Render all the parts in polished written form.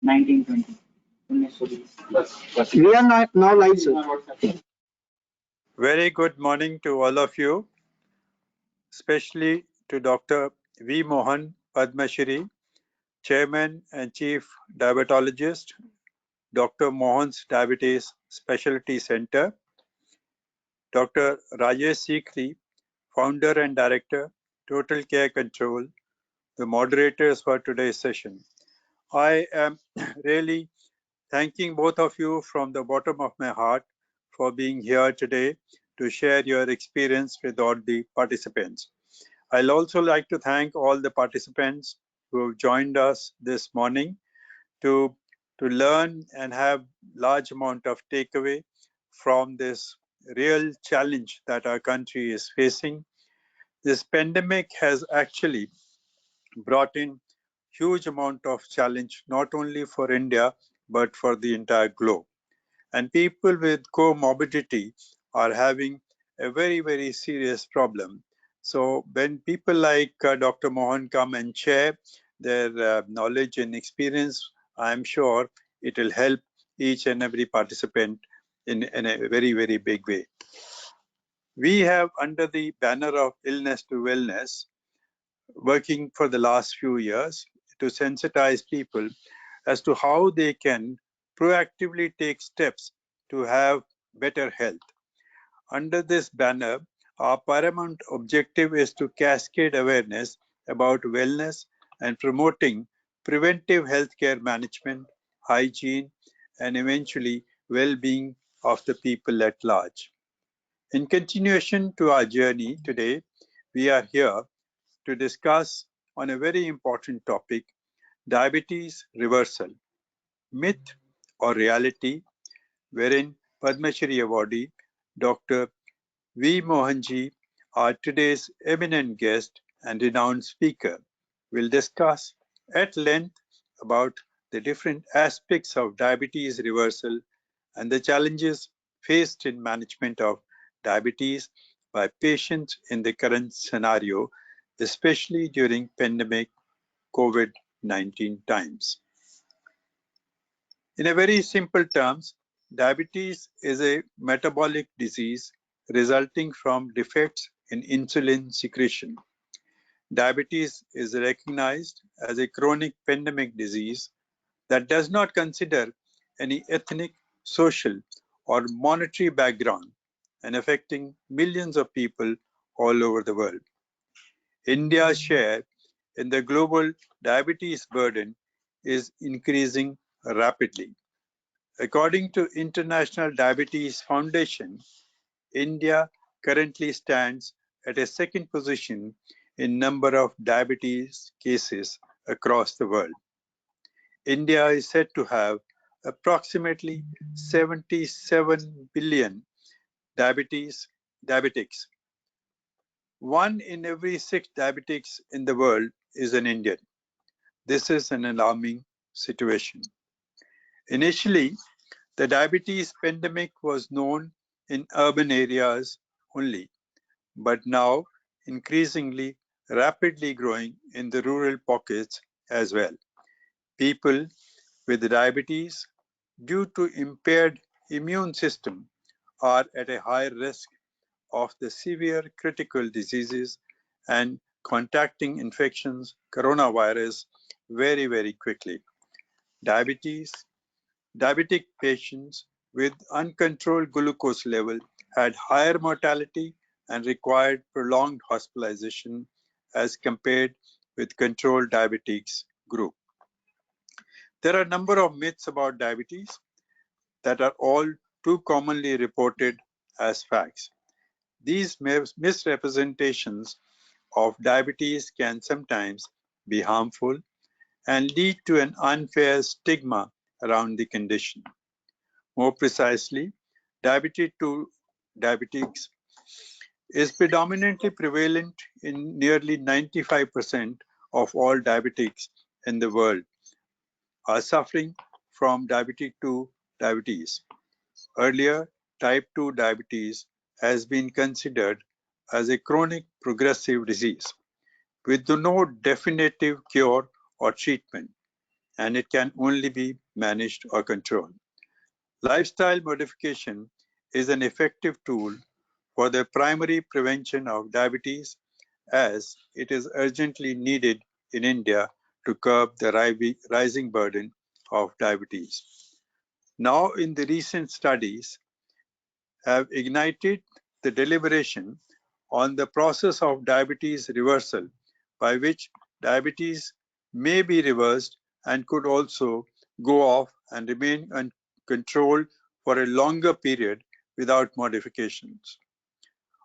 1920. We are now live, sir. Very good morning to all of you, especially to Dr. V Mohan, Padma Shri, Chairman and Chief Diabetologist, Dr. Mohan's Diabetes Specialty Center, Dr. Rajesh Sikri, Founder and Director, Total Care Control, the moderators for today's session. I am really thanking both of you from the bottom of my heart for being here today to share your experience with all the participants. I'll also like to thank all the participants who have joined us this morning to learn and have large amount of takeaway from this real challenge that our country is facing. This pandemic has actually brought in huge amount of challenge, not only for India, but for the entire globe. And people with comorbidity are having a very, very serious problem. So when people like Dr. Mohan come and share their knowledge and experience, I'm sure it will help each and every participant in a very, very big way. We have, under the banner of Illness to Wellness, working for the last few years to sensitize people as to how they can proactively take steps to have better health. Under this banner, our paramount objective is to cascade awareness about wellness and promoting preventive healthcare management, hygiene, and eventually well-being of the people at large. In continuation to our journey today, we are here to discuss on a very important topic, diabetes reversal, myth or reality, wherein Padma Shri awardee Dr. V Mohanji, our today's eminent guest and renowned speaker, will discuss at length about the different aspects of diabetes reversal and the challenges faced in management of diabetes by patients in the current scenario, especially during pandemic COVID-19 times. In a very simple terms, diabetes is a metabolic disease resulting from defects in insulin secretion. Diabetes is recognized as a chronic pandemic disease that does not consider any ethnic, social, or monetary background and affecting millions of people all over the world. India's share in the global diabetes burden is increasing rapidly. According to International Diabetes Foundation, India currently stands at a second position in number of diabetes cases across the world. India is said to have approximately 77 billion diabetics. 1 in every 6 diabetics in the world is an Indian. This is an alarming situation. Initially, the diabetes pandemic was known in urban areas only, but now increasingly rapidly growing in the rural pockets as well. People with diabetes, due to impaired immune system, are at a high risk of the severe critical diseases and contacting infections, coronavirus, very, very quickly. Diabetic patients with uncontrolled glucose level had higher mortality and required prolonged hospitalization as compared with controlled diabetics group. There are a number of myths about diabetes that are all too commonly reported as facts. These misrepresentations of diabetes can sometimes be harmful and lead to an unfair stigma around the condition. More precisely, diabetics is predominantly prevalent in nearly 95% of all diabetics in the world are suffering from diabetic 2 diabetes. Earlier, type 2 diabetes has been considered as a chronic progressive disease with no definitive cure or treatment. and it can only be managed or controlled. Lifestyle modification is an effective tool for the primary prevention of diabetes, as it is urgently needed in India to curb the rising burden of diabetes. Now, in the recent studies, have ignited the deliberation on the process of diabetes reversal, by which diabetes may be reversed and could also go off and remain uncontrolled for a longer period without modifications.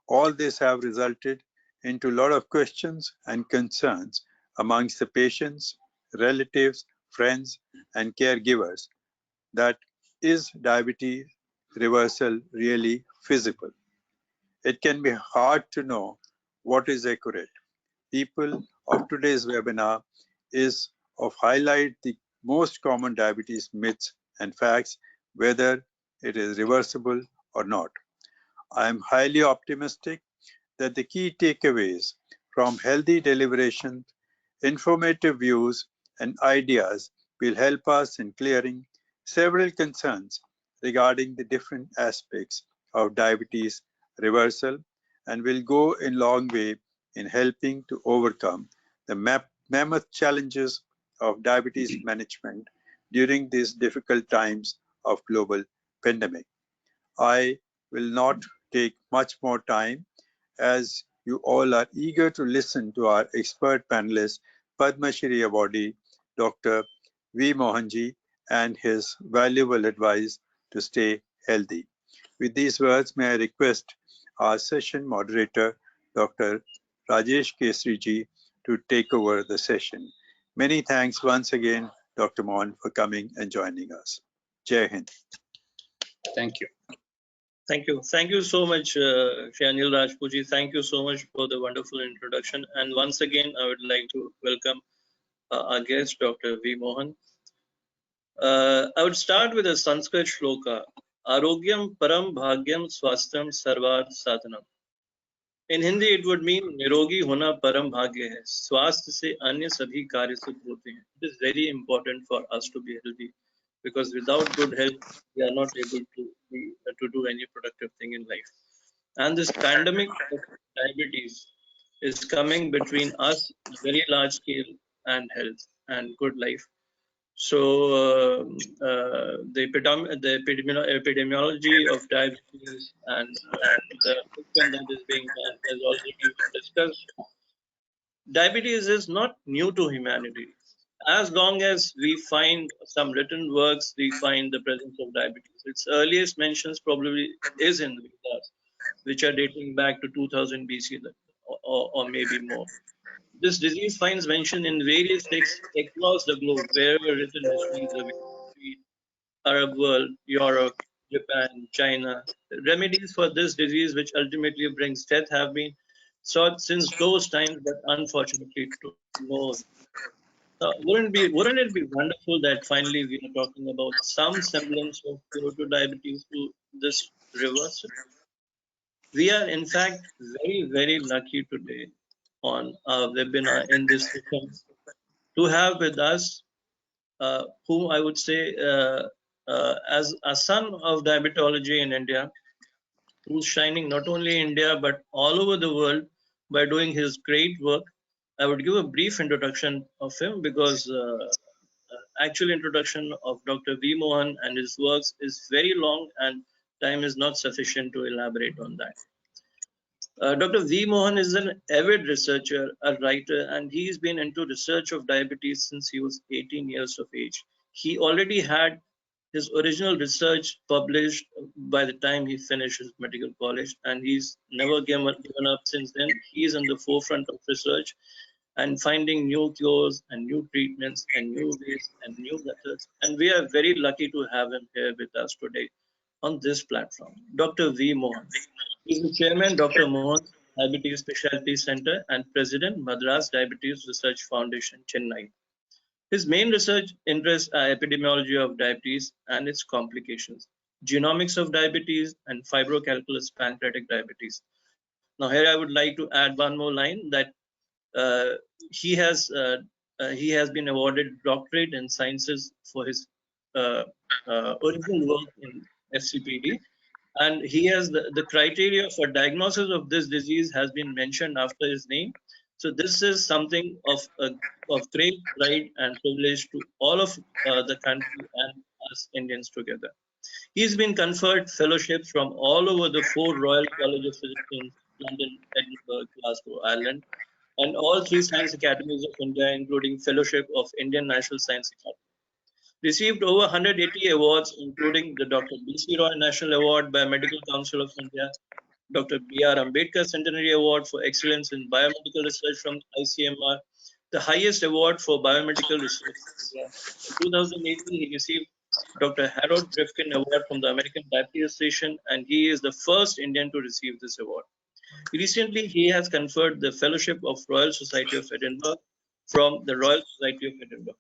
All this have resulted into a lot of questions and concerns amongst the patients, relatives, friends, and caregivers that is diabetes reversal really feasible? It can be hard to know what is accurate. People of today's webinar is of highlight the most common diabetes myths and facts, whether it is reversible or not. I am highly optimistic that the key takeaways from healthy deliberation, informative views, and ideas will help us in clearing several concerns regarding the different aspects of diabetes reversal and will go a long way in helping to overcome the mammoth challenges of diabetes management during these difficult times of global pandemic. I will not take much more time, as you all are eager to listen to our expert panelist, Padma Shri awardee, Dr. V Mohanji, and his valuable advice to stay healthy. With these words, may I request our session moderator, Dr. Rajesh Kesriji, to take over the session. Many thanks once again, Dr. Mohan, for coming and joining us. Jai Hind. Thank you. Thank you. Thank you so much, Shri Anil Rajputji. Thank you so much for the wonderful introduction. And once again, I would like to welcome our guest, Dr. V Mohan. I would start with a Sanskrit shloka. Arogyam param bhagyam swastham sarvar sadhanam. In Hindi, it would mean nirogi hona param bhagya hai. Swasth se anya sabhi karya sukh hote hain. It is very important for us to be healthy, because without good health, we are not able to do any productive thing in life. And this pandemic of diabetes is coming between us, very large scale, and health and good life. So the epidemiology of diabetes and the treatment that is being done has already been discussed. Diabetes is not new to humanity. As long as we find some written works, we find the presence of diabetes. Its earliest mentions probably is in Vedas, which are dating back to 2000 BC or maybe more. This disease finds mention in various texts across the globe, wherever written history is available: Arab world, Europe, Japan, China. Remedies for this disease, which ultimately brings death, have been sought since those times, but unfortunately to no. Wouldn't it be wonderful that finally we are talking about some semblance of cure to diabetes to this reversal? We are in fact very lucky today on our webinar in this session to have with us whom I would say as a son of diabetology in India, who's shining not only in India but all over the world by doing his great work. I would give a brief introduction of him, because actual introduction of Dr. V Mohan and his works is very long and time is not sufficient to elaborate on that. Dr. V Mohan is an avid researcher, a writer, and he's been into research of diabetes since he was 18 years of age. He already had his original research published by the time he finished his medical college, and he's never given up since then. He's on the forefront of research and finding new cures and new treatments and new ways and new methods. And we are very lucky to have him here with us today on this platform. Dr. V Mohan. He is the chairman, Dr. Mohan Diabetes Specialty Center, and president, Madras Diabetes Research Foundation, Chennai. His main research interests are epidemiology of diabetes and its complications, genomics of diabetes, and fibrocalculus pancreatic diabetes. Now, here I would like to add one more line that he has he has been awarded doctorate in sciences for his uh, original work in SCPD, and he has the criteria for diagnosis of this disease has been mentioned after his name. So this is something of great pride and privilege to all of the country and us Indians together. He's been conferred fellowships from all over the four Royal College of Physicians, London, Edinburgh, Glasgow, Ireland, and all three science academies of India, including fellowship of Indian National Science Academy. Received over 180 awards, including the Dr. B.C. Roy National Award by Medical Council of India, Dr. B.R. Ambedkar Centenary Award for Excellence in Biomedical Research from ICMR, the highest award for biomedical research in India. In 2018, he received Dr. Harold Rifkin Award from the American Diabetes Association, and he is the first Indian to receive this award. Recently, he has conferred the Fellowship of Royal Society of Edinburgh from the Royal Society of Edinburgh.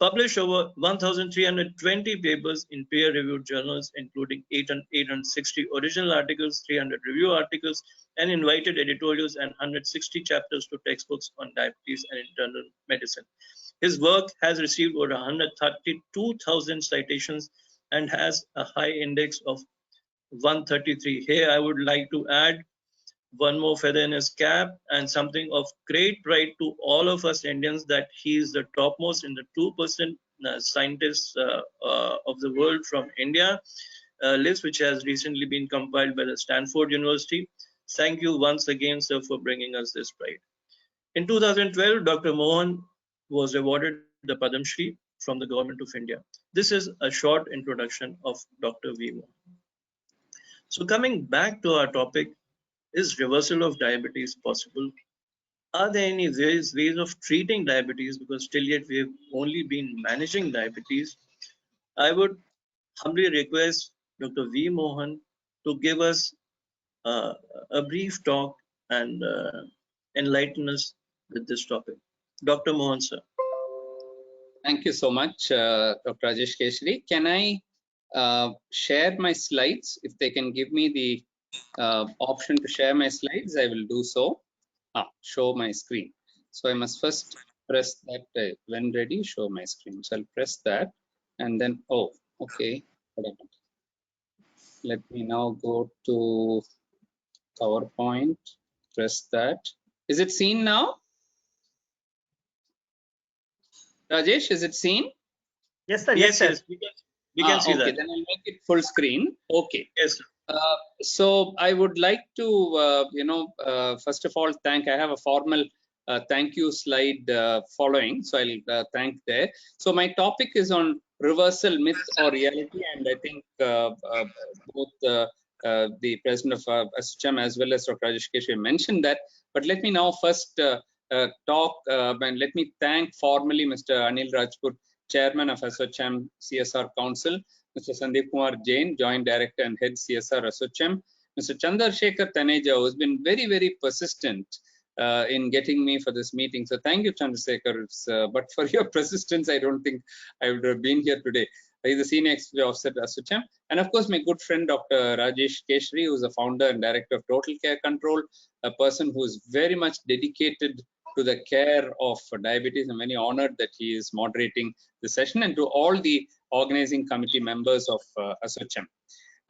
Published over 1,320 papers in peer-reviewed journals, including 860 original articles, 300 review articles, and invited editorials, and 160 chapters to textbooks on diabetes and internal medicine. His work has received over 132,000 citations and has a high index of 133. Here, I would like to add one more feather in his cap and something of great pride to all of us Indians that he is the topmost in the 2% scientists of the world from India list, which has recently been compiled by the Stanford University. Thank you once again, sir, for bringing us this pride. In 2012, Dr. Mohan was awarded the Padam Shri from the Government of India. This is a short introduction of Dr. V Mohan. So coming back to our topic, is reversal of diabetes possible? Are there any ways of treating diabetes? Because till yet we have only been managing diabetes. I would humbly request Dr. V Mohan to give us a brief talk and enlighten us with this topic. Dr. Mohan, sir. Thank you so much, Dr. Rajesh Keshri. Can I share my slides? If they can give me the option to share my slides, I will do so. Show my screen. So I must first press that when ready, show my screen. So I'll press that and then, oh, okay. Let me now go to PowerPoint, press that. Is it seen now? Rajesh, is it seen? Yes, sir. Yes, yes. We can see okay, that. Then I'll make it full screen. Okay. Yes. So I would like to, first of all, I have a formal thank you slide following. So I'll thank there. So my topic is on reversal, myth or reality. And I think both the president of ASSOCHAM as well as Dr. Rajesh Keshri mentioned that. But let me now first talk and let me thank formally Mr. Anil Rajput, Chairman of ASSOCHAM CSR Council, Mr. Sandeep Kumar Jain, Joint Director and Head CSR ASSOCHAM, Mr. Chandrasekhar Taneja, who has been very, very persistent in getting me for this meeting. So thank you, Chandrasekhar. But for your persistence, I don't think I would have been here today. He's the Senior Executive Officer at ASSOCHAM. And of course, my good friend, Dr. Rajesh Keshri, who is the founder and director of Total Care Control, a person who is very much dedicated to the care of diabetes. I'm very honored that he is moderating the session, and to all the organizing committee members of ASSOCHAM.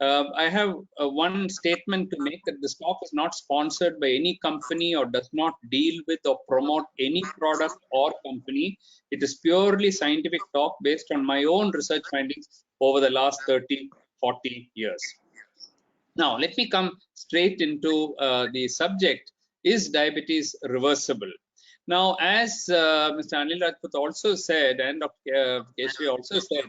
I have one statement to make, that this talk is not sponsored by any company or does not deal with or promote any product or company. It is purely scientific talk based on my own research findings over the last 30, 40 years. Now, let me come straight into the subject. Is diabetes reversible? Now, as Mr. Anil Rajput also said, and Dr. Keshri also said,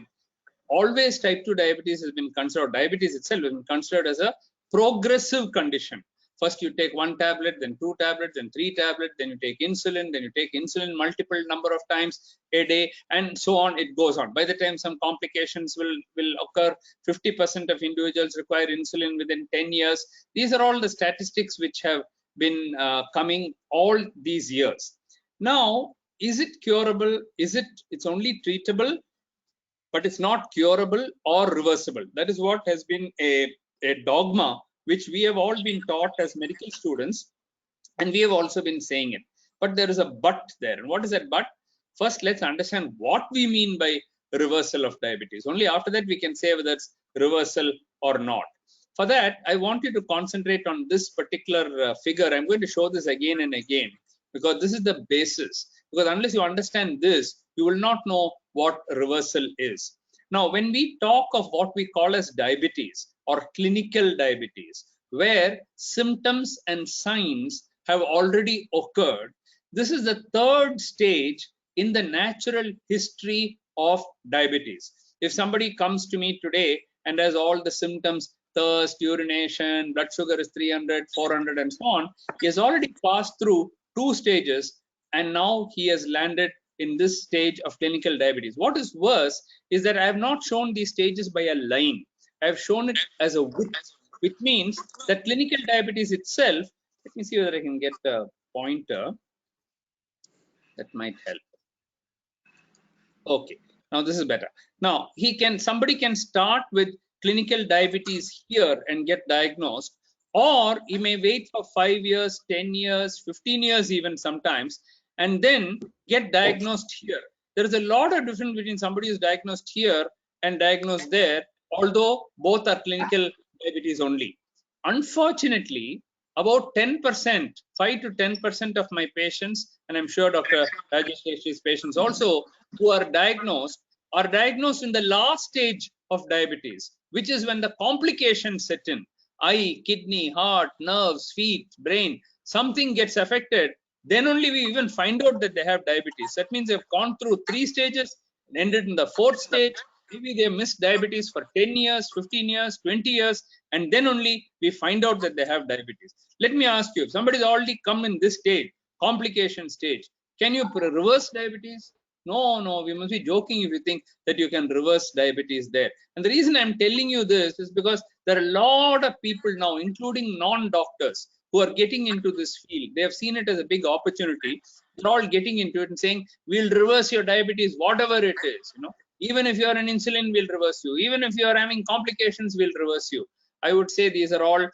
always type 2 diabetes has been considered, diabetes itself has been considered as a progressive condition. First you take 1 tablet, then 2 tablets, then 3 tablets, then you take insulin, then you take insulin multiple number of times a day, and so on, it goes on. By the time some complications will occur, 50% of individuals require insulin within 10 years. These are all the statistics which have been coming all these years. Now, is it curable? It's only treatable, but it's not curable or reversible. That is what has been a dogma which we have all been taught as medical students, and we have also been saying it. But there is a but there. And what is that but? First, let's understand what we mean by reversal of diabetes. Only after that we can say whether it's reversal or not. For that, I want you to concentrate on this particular figure. I'm going to show this again and again because this is the basis. Because unless you understand this, you will not know what reversal is. Now, when we talk of what we call as diabetes or clinical diabetes, where symptoms and signs have already occurred, this is the third stage in the natural history of diabetes. If somebody comes to me today and has all the symptoms, thirst, urination, blood sugar is 300, 400, and so on, he has already passed through 2 stages, and now he has landed in this stage of clinical diabetes. What is worse is that I have not shown these stages by a line. I have shown it as a width, which means that clinical diabetes itself, let me see whether I can get a pointer that might help. Okay, now this is better. Now somebody can start with clinical diabetes here and get diagnosed, or he may wait for 5 years, 10 years, 15 years even sometimes, and then get diagnosed here. There is a lot of difference between somebody who's diagnosed here and diagnosed there, although both are clinical diabetes only. Unfortunately, about 10%, 5 to 10% of my patients, and I'm sure Dr. Rajesh Keshi's patients also, who are diagnosed in the last stage of diabetes, which is when the complications set in. Eye, kidney, heart, nerves, feet, brain, something gets affected, then only we even find out that they have diabetes. That means they've gone through 3 stages, ended in the 4th stage. Maybe they missed diabetes for 10 years, 15 years, 20 years, and then only we find out that they have diabetes. Let me ask you, if somebody's already come in this stage, complication stage, can you reverse diabetes? No, we must be joking if you think that you can reverse diabetes there. And the reason I'm telling you this is because there are a lot of people now, including non-doctors, who are getting into this field. They have seen it as a big opportunity. They're all getting into it and saying, we'll reverse your diabetes, whatever it is. Even if you're on insulin, we'll reverse you. Even if you're having complications, we'll reverse you. I would say these are all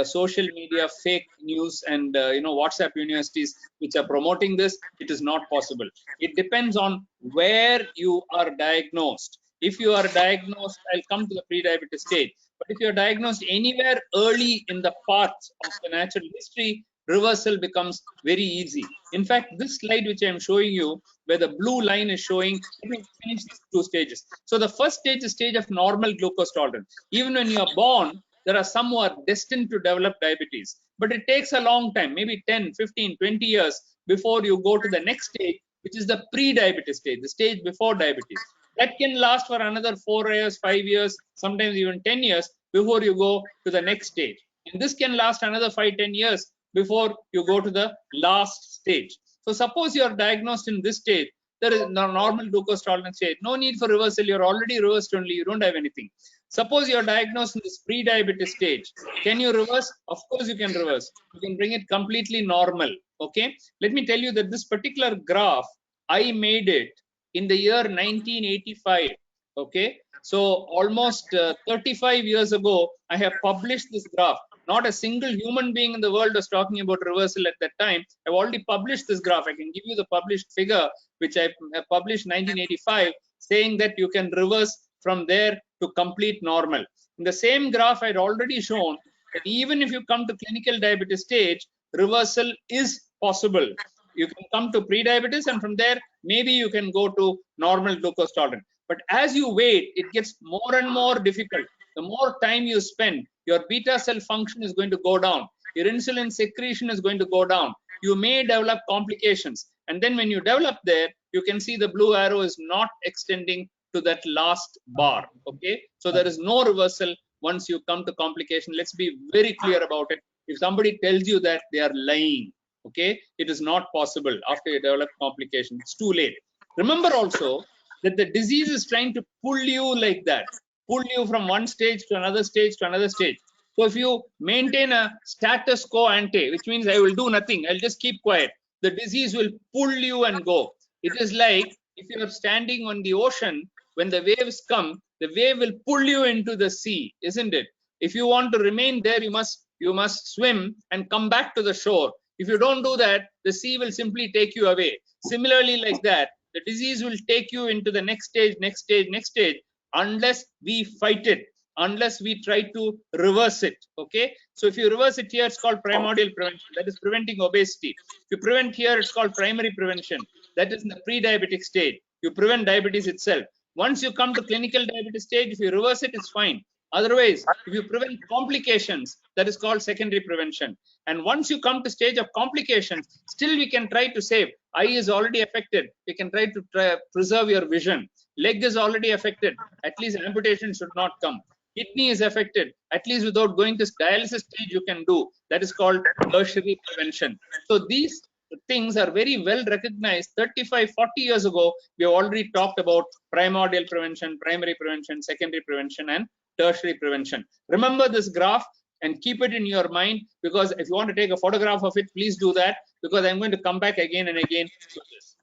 social media fake news and WhatsApp universities which are promoting this. It is not possible. It depends on where you are diagnosed. If you are diagnosed, I'll come to the pre-diabetes stage, but if you're diagnosed anywhere early in the path of the natural history, reversal becomes very easy. In fact, this slide which I'm showing you, where the blue line is showing, let me finish these 2 stages. So the first stage is stage of normal glucose tolerance. Even when you are born, there are some who are destined to develop diabetes, but it takes a long time, maybe 10, 15, 20 years before you go to the next stage, which is the pre-diabetes stage, the stage before diabetes. That can last for another 4 years, 5 years, sometimes even 10 years before you go to the next stage. And this can last another 5, 10 years before you go to the last stage. So suppose you are diagnosed in this stage, there is no normal glucose tolerance stage, no need for reversal, you're already reversed only, you don't have anything. Suppose you're diagnosed in this pre-diabetes stage. Can you reverse? Of course you can reverse. You can bring it completely normal. Okay. Let me tell you that this particular graph, I made it in the year 1985. Okay. So almost 35 years ago, I have published this graph. Not a single human being in the world was talking about reversal at that time. I've already published this graph. I can give you the published figure, which I published 1985, saying that you can reverse from there to complete normal. In the same graph, I had already shown that even if you come to clinical diabetes stage, reversal is possible. You can come to pre-diabetes, and from there, maybe you can go to normal glucose tolerance. But as you wait, it gets more and more difficult. The more time you spend, your beta cell function is going to go down. Your insulin secretion is going to go down. You may develop complications. And then when you develop there, you can see the blue arrow is not extending to that last bar. Okay, so there is no reversal once you come to complication. Let's be very clear about it. If somebody tells you that, they are lying. Okay, it is not possible after you develop complication. It's too late. Remember also that the disease is trying to pull you like that, pull you from one stage to another stage to another stage. So if you maintain a status quo ante, which means I will do nothing, I'll just keep quiet, the disease will pull you and go. It is like if you are standing on the ocean, when the waves come, the wave will pull you into the sea, isn't it? If you want to remain there, you must swim and come back to the shore. If you don't do that, the sea will simply take you away. Similarly, like that, The disease will take you into the next stage, next stage, next stage, unless we fight it, unless we try to reverse it. Okay, so if you reverse it here, it's called primordial prevention, that is preventing obesity. If you prevent here, it's called primary prevention, that is in the pre-diabetic stage. You prevent diabetes itself. Once you come to clinical diabetes stage, if you reverse it, it's fine. Otherwise, if you prevent complications, that is called secondary prevention. And once you come to stage of complications, still we can try to save. Eye is already affected, we can try to preserve your vision. Leg is already affected, at least amputation should not come. Kidney is affected, at least without going to dialysis stage you can do. That is called tertiary prevention. So these things are very well recognized. 35, 40 years ago, we have already talked about primordial prevention, primary prevention, secondary prevention, and tertiary prevention. Remember this graph and keep it in your mind, because if you want to take a photograph of it, please do that, because I'm going to come back again and again to this.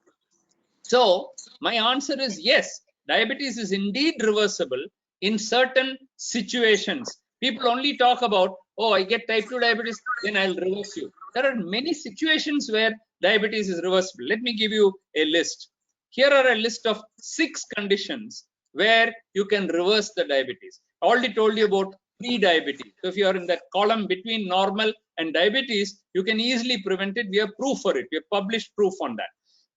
So my answer is yes, diabetes is indeed reversible in certain situations. People only talk about, oh, I get type 2 diabetes, then I'll reverse you. There are many situations where diabetes is reversible. Let me give you a list. Here are a list of 6 conditions where you can reverse the diabetes. I already told you about pre-diabetes. So if you are in that column between normal and diabetes, you can easily prevent it. We have proof for it. We have published proof on that.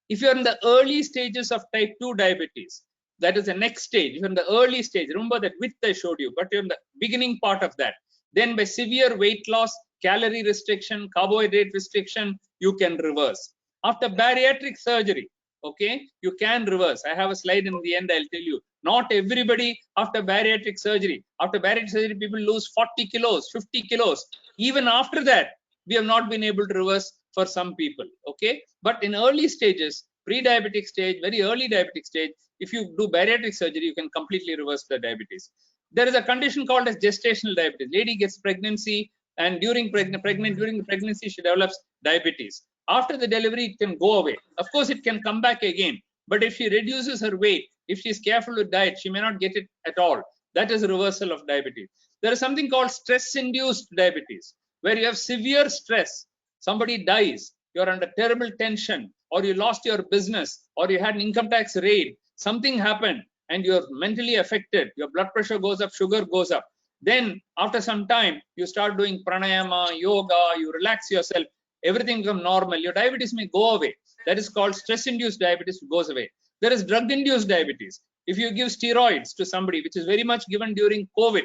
If you're in the early stages of type 2 diabetes, that is the next stage. If you're in the early stage, remember that width I showed you, but you're in the beginning part of that. Then by severe weight loss, calorie restriction, carbohydrate restriction, you can reverse. After bariatric surgery, okay, you can reverse. I have a slide in the end, I'll tell you. Not everybody after bariatric surgery. After bariatric surgery, people lose 40 kilos, 50 kilos. Even after that, we have not been able to reverse for some people, okay? But in early stages, pre-diabetic stage, very early diabetic stage, if you do bariatric surgery, you can completely reverse the diabetes. There is a condition called as gestational diabetes. Lady gets pregnancy, and during during the pregnancy, she develops diabetes. After the delivery, it can go away. Of course, it can come back again. But if she reduces her weight, if she is careful with diet, she may not get it at all. That is a reversal of diabetes. There is something called stress-induced diabetes, where you have severe stress. Somebody dies, you're under terrible tension, or you lost your business, or you had an income tax raid, something happened, and you're mentally affected, your blood pressure goes up, sugar goes up. Then after some time, you start doing pranayama, yoga, you relax yourself, everything becomes normal, your diabetes may go away. That is called stress-induced diabetes, goes away. There is drug-induced diabetes. If you give steroids to somebody, which is very much given during COVID,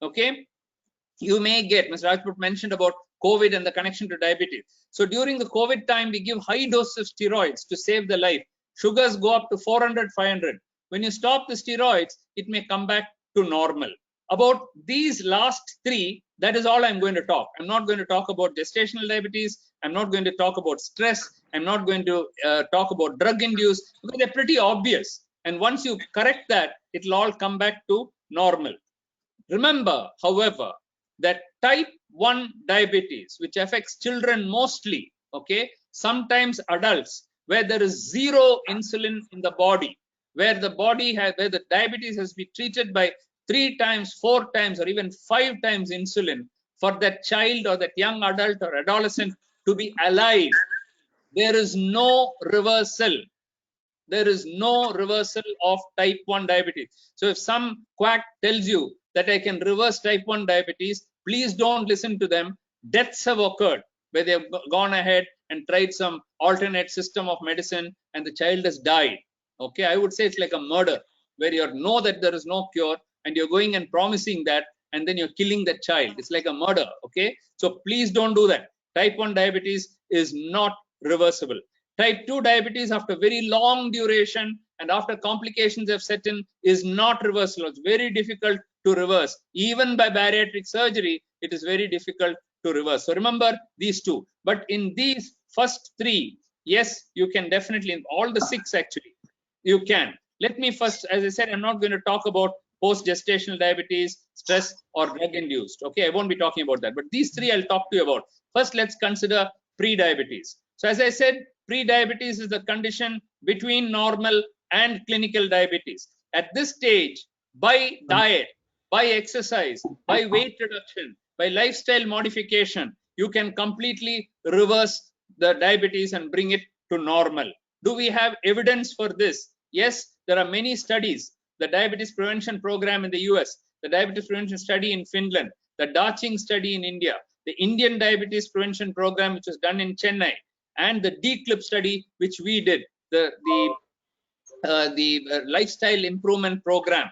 okay, you may get, Mr. Rajput mentioned about COVID and the connection to diabetes. So during the COVID time, we give high doses of steroids to save the life. Sugars go up to 400, 500. When you stop the steroids, it may come back to normal. About these last 3, that is all I'm going to talk. I'm not going to talk about gestational diabetes. I'm not going to talk about stress. I'm not going to talk about drug-induced, because they're pretty obvious. And once you correct that, it'll all come back to normal. Remember, however, that type 1 diabetes, which affects children mostly, okay, sometimes adults, where there is 0 insulin in the body, where the body has, where the diabetes has been treated by 3 times, 4 times, or even 5 times insulin for that child or that young adult or adolescent to be alive, there is no reversal. There is no reversal of type 1 diabetes. So if some quack tells you that I can reverse type 1 diabetes, please don't listen to them. Deaths have occurred where they have gone ahead and tried some alternate system of medicine and the child has died. Okay, I would say it's like a murder, where you know that there is no cure and you're going and promising that, and then you're killing that child. It's like a murder. Okay, so please don't do that. Type 1 diabetes is not reversible. Type 2 diabetes, after very long duration and after complications have set in, is not reversible. It's very difficult to reverse. Even by bariatric surgery, it is very difficult to reverse. So remember these 2. But in these first 3, yes, you can definitely, in all the 6 actually, you can. Let me first, as I said, I'm not going to talk about post-gestational diabetes, stress, or drug-induced. Okay, I won't be talking about that. But these 3 I'll talk to you about. First, let's consider pre-diabetes. So as I said, pre-diabetes is the condition between normal and clinical diabetes. At this stage, by diet, by exercise, by weight reduction, by lifestyle modification, you can completely reverse the diabetes and bring it to normal. Do we have evidence for this? Yes, there are many studies. The diabetes prevention program in the US, the diabetes prevention study in Finland, the Daching study in India, the Indian diabetes prevention program, which was done in Chennai, and the DCLIP study, which we did, the lifestyle improvement program,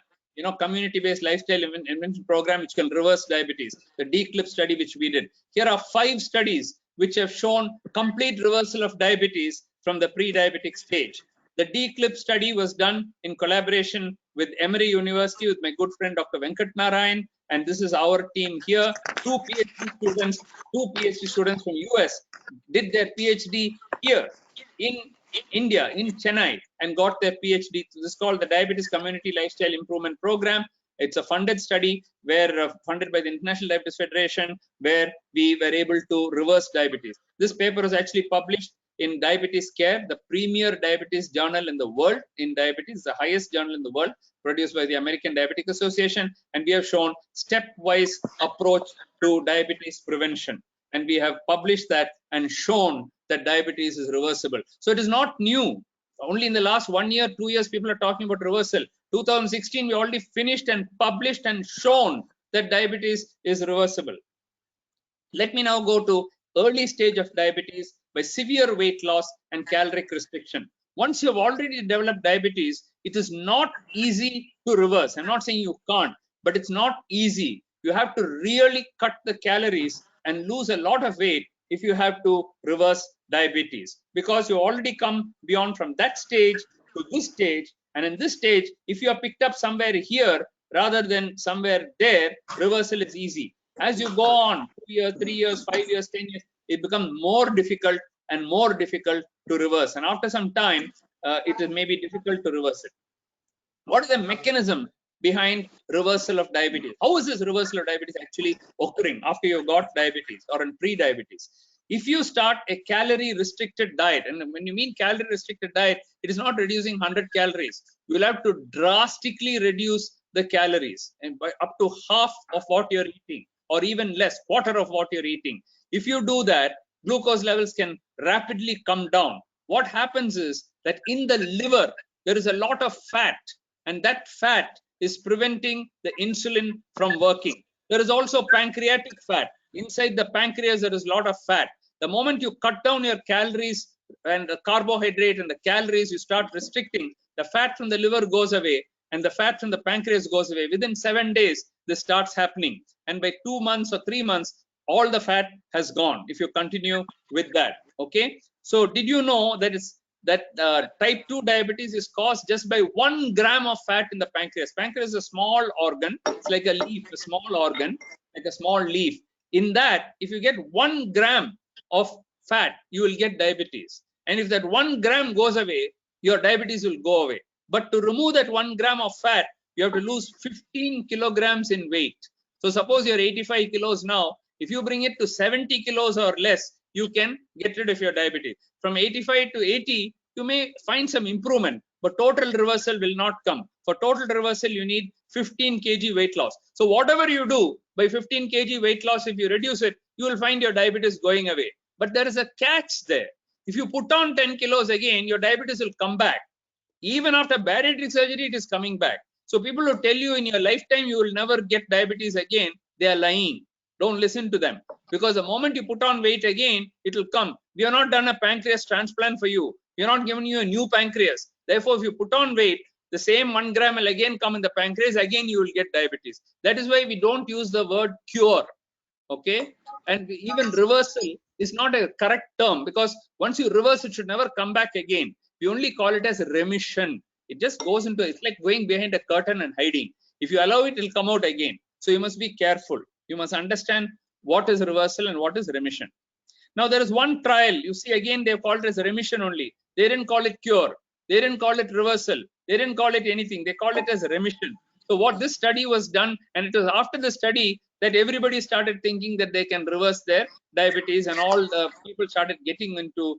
community-based lifestyle intervention program, which can reverse diabetes, the DCLIP study, which we did. Here are 5 studies which have shown complete reversal of diabetes from the pre-diabetic stage. The DCLIP study was done in collaboration with Emory University with my good friend Dr. Venkat Narayan, and this is our team here. Two PhD students from US did their PhD here in India, in Chennai, and got their PhD. This is called the Diabetes Community Lifestyle Improvement Program. It's a funded study where funded by the International Diabetes Federation, where we were able to reverse diabetes. This paper was actually published in Diabetes Care, the premier diabetes journal in the world in diabetes, the highest journal in the world, produced by the American Diabetic Association, and we have shown stepwise approach to diabetes prevention. And we have published that and shown that diabetes is reversible. So it is not new. Only in the last 1 year, 2 years, people are talking about reversal. 2016, we already finished and published and shown that diabetes is reversible. Let me now go to early stage of diabetes by severe weight loss and caloric restriction. Once you have already developed diabetes, it is not easy to reverse. I'm not saying you can't, but it's not easy. You have to really cut the calories and lose a lot of weight if you have to reverse diabetes, because you already come beyond from that stage to this stage. And in this stage, if you are picked up somewhere here rather than somewhere there, reversal is easy. As you go on 2 years, 3 years, 5 years, 10 years, it becomes more difficult and more difficult to reverse. And after some time, it may be difficult to reverse it. What is the mechanism behind reversal of diabetes? How is this reversal of diabetes actually occurring after you've got diabetes or in pre-diabetes? If you start a calorie restricted diet, and when you mean calorie restricted diet, it is not reducing 100 calories. You will have to drastically reduce the calories and by up to half of what you're eating, or even less, quarter of what you're eating. If you do that, glucose levels can rapidly come down. What happens is that in the liver, there is a lot of fat, and that fat is preventing the insulin from working. There is also pancreatic fat. Inside the pancreas, there is a lot of fat. The moment you cut down your calories and the carbohydrate and the calories, you start restricting, the fat from the liver goes away and the fat from the pancreas goes away. Within 7 days, this starts happening. And by 2 months or 3 months, all the fat has gone if you continue with that. Okay. So did you know that type 2 diabetes is caused just by 1 gram of fat in the pancreas? Pancreas is a small organ. It's like a leaf, a small organ, like a small leaf. In that, if you get 1 gram of fat, you will get diabetes. And if that 1 gram goes away, your diabetes will go away. But to remove that 1 gram of fat, you have to lose 15 kilograms in weight. So suppose you're 85 kilos now. If you bring it to 70 kilos or less, you can get rid of your diabetes. From 85 to 80, you may find some improvement, but total reversal will not come. For total reversal, you need 15 kg weight loss. So whatever you do, by 15 kg weight loss, if you reduce it, you will find your diabetes going away. But there is a catch there. If you put on 10 kilos again, your diabetes will come back. Even after bariatric surgery, it is coming back. So people who tell you in your lifetime you will never get diabetes again, they are lying. Don't listen to them, because the moment you put on weight again, it will come. We have not done a pancreas transplant for you. We are not giving you a new pancreas. Therefore, if you put on weight, the same 1 gram will again come in the pancreas, again you will get diabetes. That is why we don't use the word cure. Okay. And even reversal is not a correct term, because once you reverse, it should never come back again. We only call it as remission. It just goes into, it's like going behind a curtain and hiding. If you allow it, it will come out again. So you must be careful. You must understand what is reversal and what is remission. Now there is one trial. You see, again, they've called it as remission only. They didn't call it cure. They didn't call it reversal. They didn't call it anything. They called it as remission. So what this study was done, and it was after the study that everybody started thinking that they can reverse their diabetes, and all the people started getting into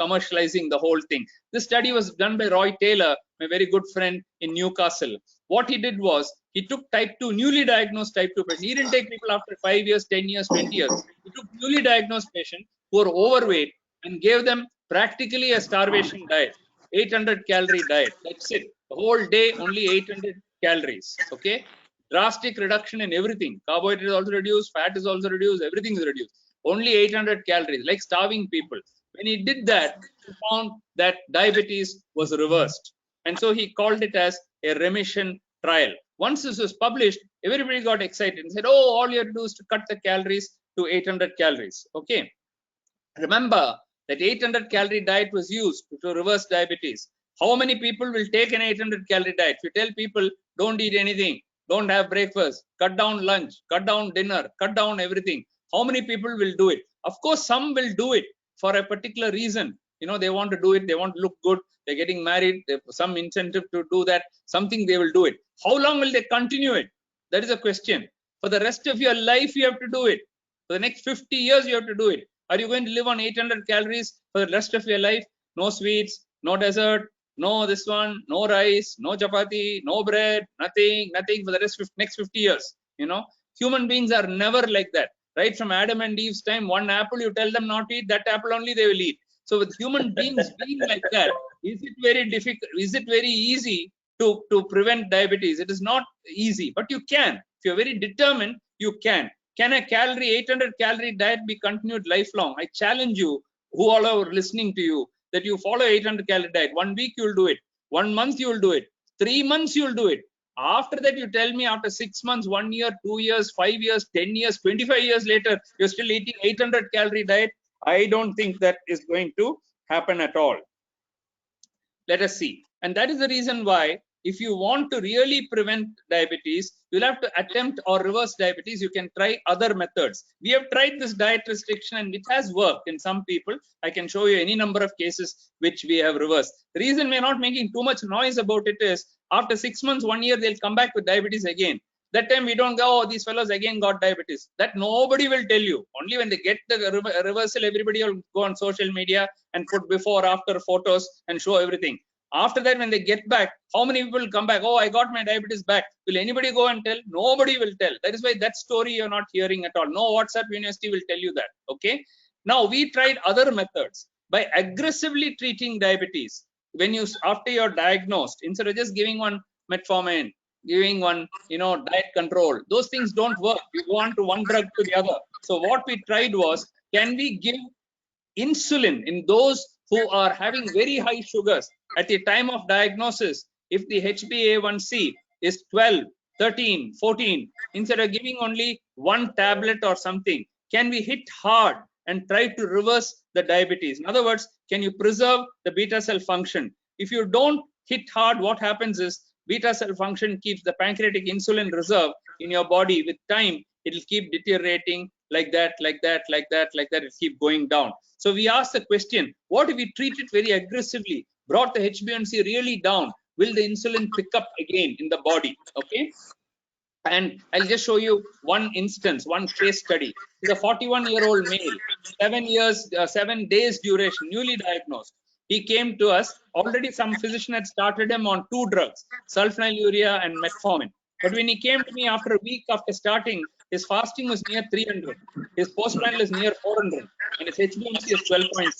commercializing the whole thing. This study was done by Roy Taylor, my very good friend in Newcastle. What he did was, he took type 2, newly diagnosed type 2 patients. He didn't take people after 5 years, 10 years, 20 years. He took newly diagnosed patients who were overweight and gave them practically a starvation diet, 800 calorie diet. That's it. The whole day, only 800 calories. Okay. Drastic reduction in everything. Carbohydrate is also reduced, fat is also reduced, everything is reduced. Only 800 calories, like starving people. When he did that, he found that diabetes was reversed. And so he called it as a remission trial. Once this was published, everybody got excited and said, oh, all you have to do is to cut the calories to 800 calories. Okay. Remember that 800 calorie diet was used to reverse diabetes. How many people will take an 800 calorie diet? If you tell people don't eat anything, don't have breakfast, cut down lunch, cut down dinner, cut down everything, how many people will do it? Of course, some will do it for a particular reason. You know, they want to do it, they want to look good, they're getting married, they have some incentive to do that, something they will do it. How long will they continue it? That is a question. For the rest of your life, you have to do it. For the next 50 years, you have to do it. Are you going to live on 800 calories for the rest of your life? No sweets, no dessert, no this one, no rice, no chapati, no bread, nothing for the next 50 years. You know, human beings are never like that. Right from Adam and Eve's time, one apple, you tell them not to eat, that apple only they will eat. So with human beings being like that, is it very difficult? Is it very easy to prevent diabetes? It is not easy, but you can. If you're very determined, you can. Can a 800 calorie diet be continued lifelong? I challenge you, who all are listening to you, that you follow 800 calorie diet. 1 week you will do it. 1 month you will do it. 3 months you will do it. After that, you tell me after 6 months, 1 year, 2 years, 5 years, 10 years, 25 years later, you're still eating 800 calorie diet. I don't think that is going to happen at all. Let us see. And that is the reason why, if you want to really prevent diabetes, you'll have to attempt or reverse diabetes. You can try other methods. We have tried this diet restriction and it has worked in some people. I can show you any number of cases which we have reversed. The reason we're not making too much noise about it is after 6 months, 1 year, they'll come back with diabetes again. That time we don't go, oh, these fellows again got diabetes. That nobody will tell you. Only when they get the reversal, everybody will go on social media and put before, after photos and show everything. After that, when they get back, how many people will come back? Oh, I got my diabetes back. Will anybody go and tell? Nobody will tell. That is why that story you're not hearing at all. No WhatsApp University will tell you that. Okay. Now we tried other methods by aggressively treating diabetes. When you, after you're diagnosed, instead of just giving one metformin, giving one, diet control, those things don't work. You go on to one drug to the other. So what we tried was, can we give insulin in those who are having very high sugars at the time of diagnosis? If the HbA1c is 12, 13, 14, instead of giving only one tablet or something, can we hit hard and try to reverse the diabetes? In other words, can you preserve the beta cell function? If you don't hit hard, what happens is beta cell function keeps the pancreatic insulin reserve in your body. With time, it will keep deteriorating like that. It'll keep going down. So we asked the question, what if we treat it very aggressively, brought the HbA1c really down? Will the insulin pick up again in the body? Okay. And I'll just show you one instance, one case study. He's a 41-year-old male, 7 days duration, newly diagnosed. He came to us. Already some physician had started him on 2 drugs, sulfonylurea and metformin. But when he came to me after a week after starting, his fasting was near 300. His postprandial is near 400. And his HbA1c is 12.6.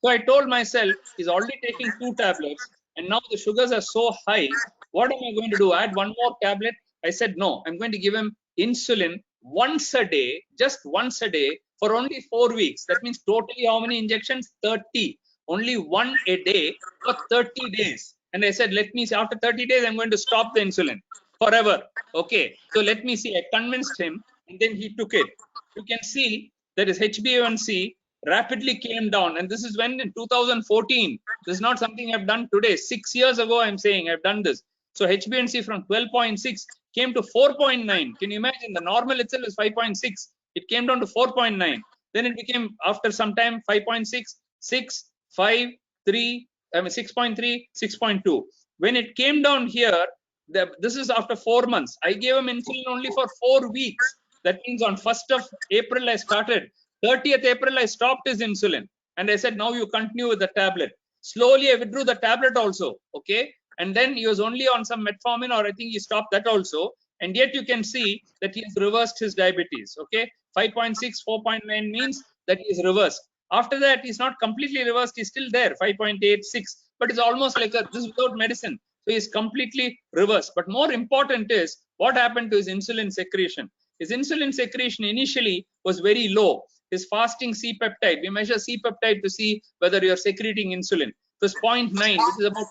So I told myself, he's already taking 2 tablets. And now the sugars are so high. What am I going to do? Add one more tablet? I said, no, I'm going to give him insulin once a day, just once a day for only 4 weeks. That means totally how many injections? 30. Only one a day for 30 days. And I said, let me see, after 30 days, I'm going to stop the insulin forever. Okay. So let me see. I convinced him and then he took it. You can see that his HbA1c rapidly came down. And this is when in 2014, this is not something I've done today. 6 years ago, I'm saying I've done this. So HbA1c from 12.6 came to 4.9. Can you imagine? The normal itself is 5.6. It came down to 4.9. Then it became, after some time, 5.6, 6, 5, 3, 6.3, 6.2. When it came down here, this is after 4 months. I gave him insulin only for 4 weeks. That means on 1st of April, I started. 30th April, I stopped his insulin. And I said, now you continue with the tablet. Slowly, I withdrew the tablet also. Okay. And then he was only on some metformin, or I think he stopped that also. And yet you can see that he has reversed his diabetes. Okay. 5.6, 4.9 means that he is reversed. After that, he's not completely reversed. He's still there, 5.86, but it's almost like this without medicine. So he's completely reversed. But more important is what happened to his insulin secretion. His insulin secretion initially was very low. His fasting C-peptide, we measure C-peptide to see whether you're secreting insulin. It was 0.9, which is about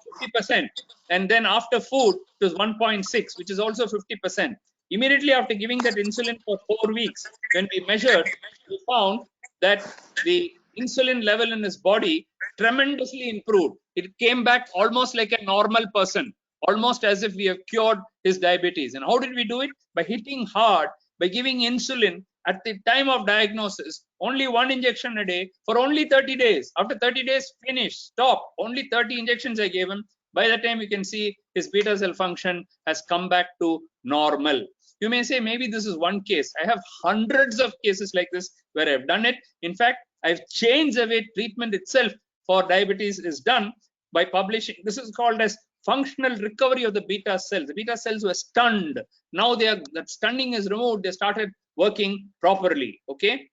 50%. And then after food, it was 1.6, which is also 50%. Immediately after giving that insulin for 4 weeks, when we measured, we found that the insulin level in his body tremendously improved. It came back almost like a normal person, almost as if we have cured his diabetes. And how did we do it? By hitting hard, by giving insulin at the time of diagnosis, only 1 injection a day for only 30 days. After 30 days, finish, stop. Only 30 injections I gave him. By the time you can see his beta cell function has come back to normal. You may say, maybe this is one case. I have hundreds of cases like this where I've done it. In fact, I've changed the way treatment itself for diabetes is done by publishing. This is called as functional recovery of the beta cells. The beta cells were stunned. Now that stunning is removed, they started working properly. Okay.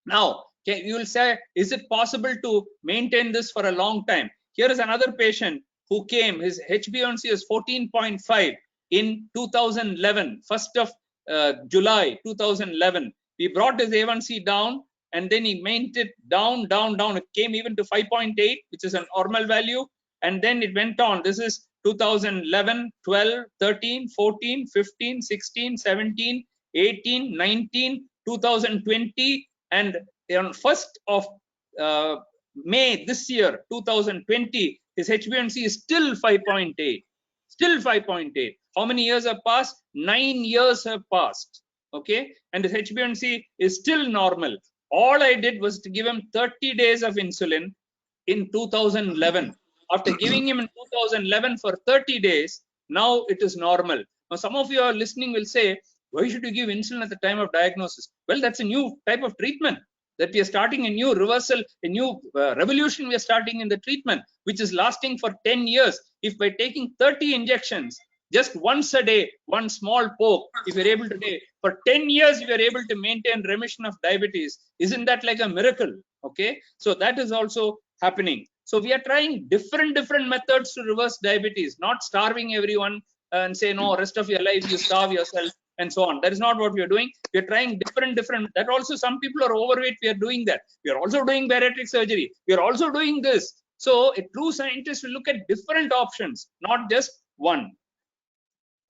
Now, you will say, is it possible to maintain this for a long time? Here is another patient who came. His HbA1c is 14.5 in 2011, 1st of July 2011. We brought his A1c down, and then he maintained it down. It came even to 5.8, which is an normal value. And then it went on. This is 2011, 12, 13, 14, 15, 16, 17, 18, 19, 2020. And on 1st of May this year, 2020, his HbA1c is still 5.8. Still 5.8. How many years have passed? 9 years have passed. Okay. And his HbA1c is still normal. All I did was to give him 30 days of insulin in 2011. After giving him in 2011 for 30 days, now it is normal. Now, some of you are listening will say, why should you give insulin at the time of diagnosis? Well, that's a new type of treatment that we are starting, a new reversal, a new revolution we are starting in the treatment, which is lasting for 10 years. If by taking 30 injections, just once a day, one small poke, if you're able to do, for 10 years, you are able to maintain remission of diabetes. Isn't that like a miracle? Okay. So that is also happening. So we are trying different methods to reverse diabetes, not starving everyone and say, no, rest of your life, you starve yourself and so on. That is not what we are doing. We are trying different, that also some people are overweight. We are doing that. We are also doing bariatric surgery. We are also doing this. So a true scientist will look at different options, not just one.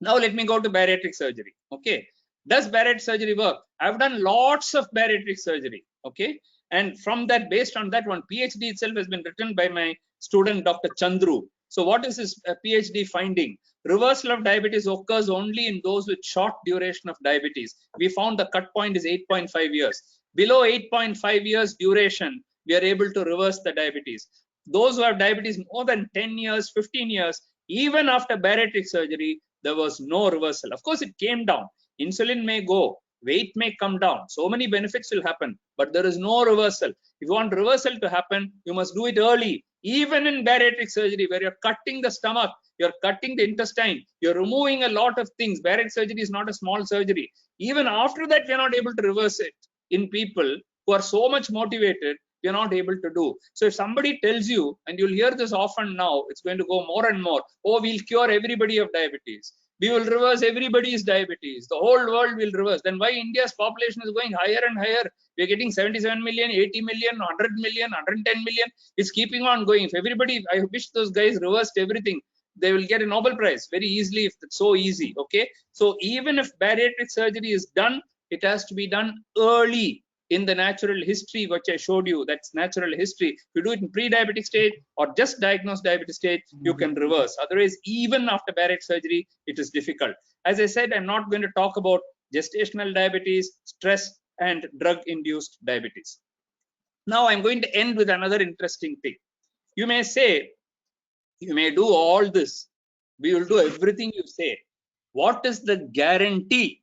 Now let me go to bariatric surgery. Okay. Does bariatric surgery work? I've done lots of bariatric surgery. Okay. And from that, based on that, one PhD itself has been written by my student, Dr. Chandru. So what is his PhD finding? Reversal of diabetes occurs only in those with short duration of diabetes. We found the cut point is 8.5 years. Below 8.5 years duration, we are able to reverse the diabetes. Those who have diabetes more than 10 years, 15 years, even after bariatric surgery, there was no reversal. Of course, it came down. Insulin may go, weight may come down. So many benefits will happen, but there is no reversal. If you want reversal to happen, you must do it early. Even in bariatric surgery, where you're cutting the stomach, you're cutting the intestine, you're removing a lot of things. Bariatric surgery is not a small surgery. Even after that, we're not able to reverse it in people who are so much motivated. You're not able to do. So if somebody tells you, and you'll hear this often now, it's going to go more and more, oh, we'll cure everybody of diabetes. We will reverse everybody's diabetes. The whole world will reverse. Then why India's population is going higher and higher? We're getting 77 million, 80 million, 100 million, 110 million. It's keeping on going. If everybody, I wish those guys reversed everything. They will get a Nobel Prize very easily if it's so easy. Okay. So even if bariatric surgery is done, it has to be done early in the natural history, which I showed you. That's natural history. If you do it in pre-diabetic stage or just diagnosed diabetes stage, you can reverse. Otherwise, even after bariatric surgery, it is difficult. As I said, I'm not going to talk about gestational diabetes, stress, and drug-induced diabetes. Now I'm going to end with another interesting thing. You may say, you may do all this. We will do everything you say. What is the guarantee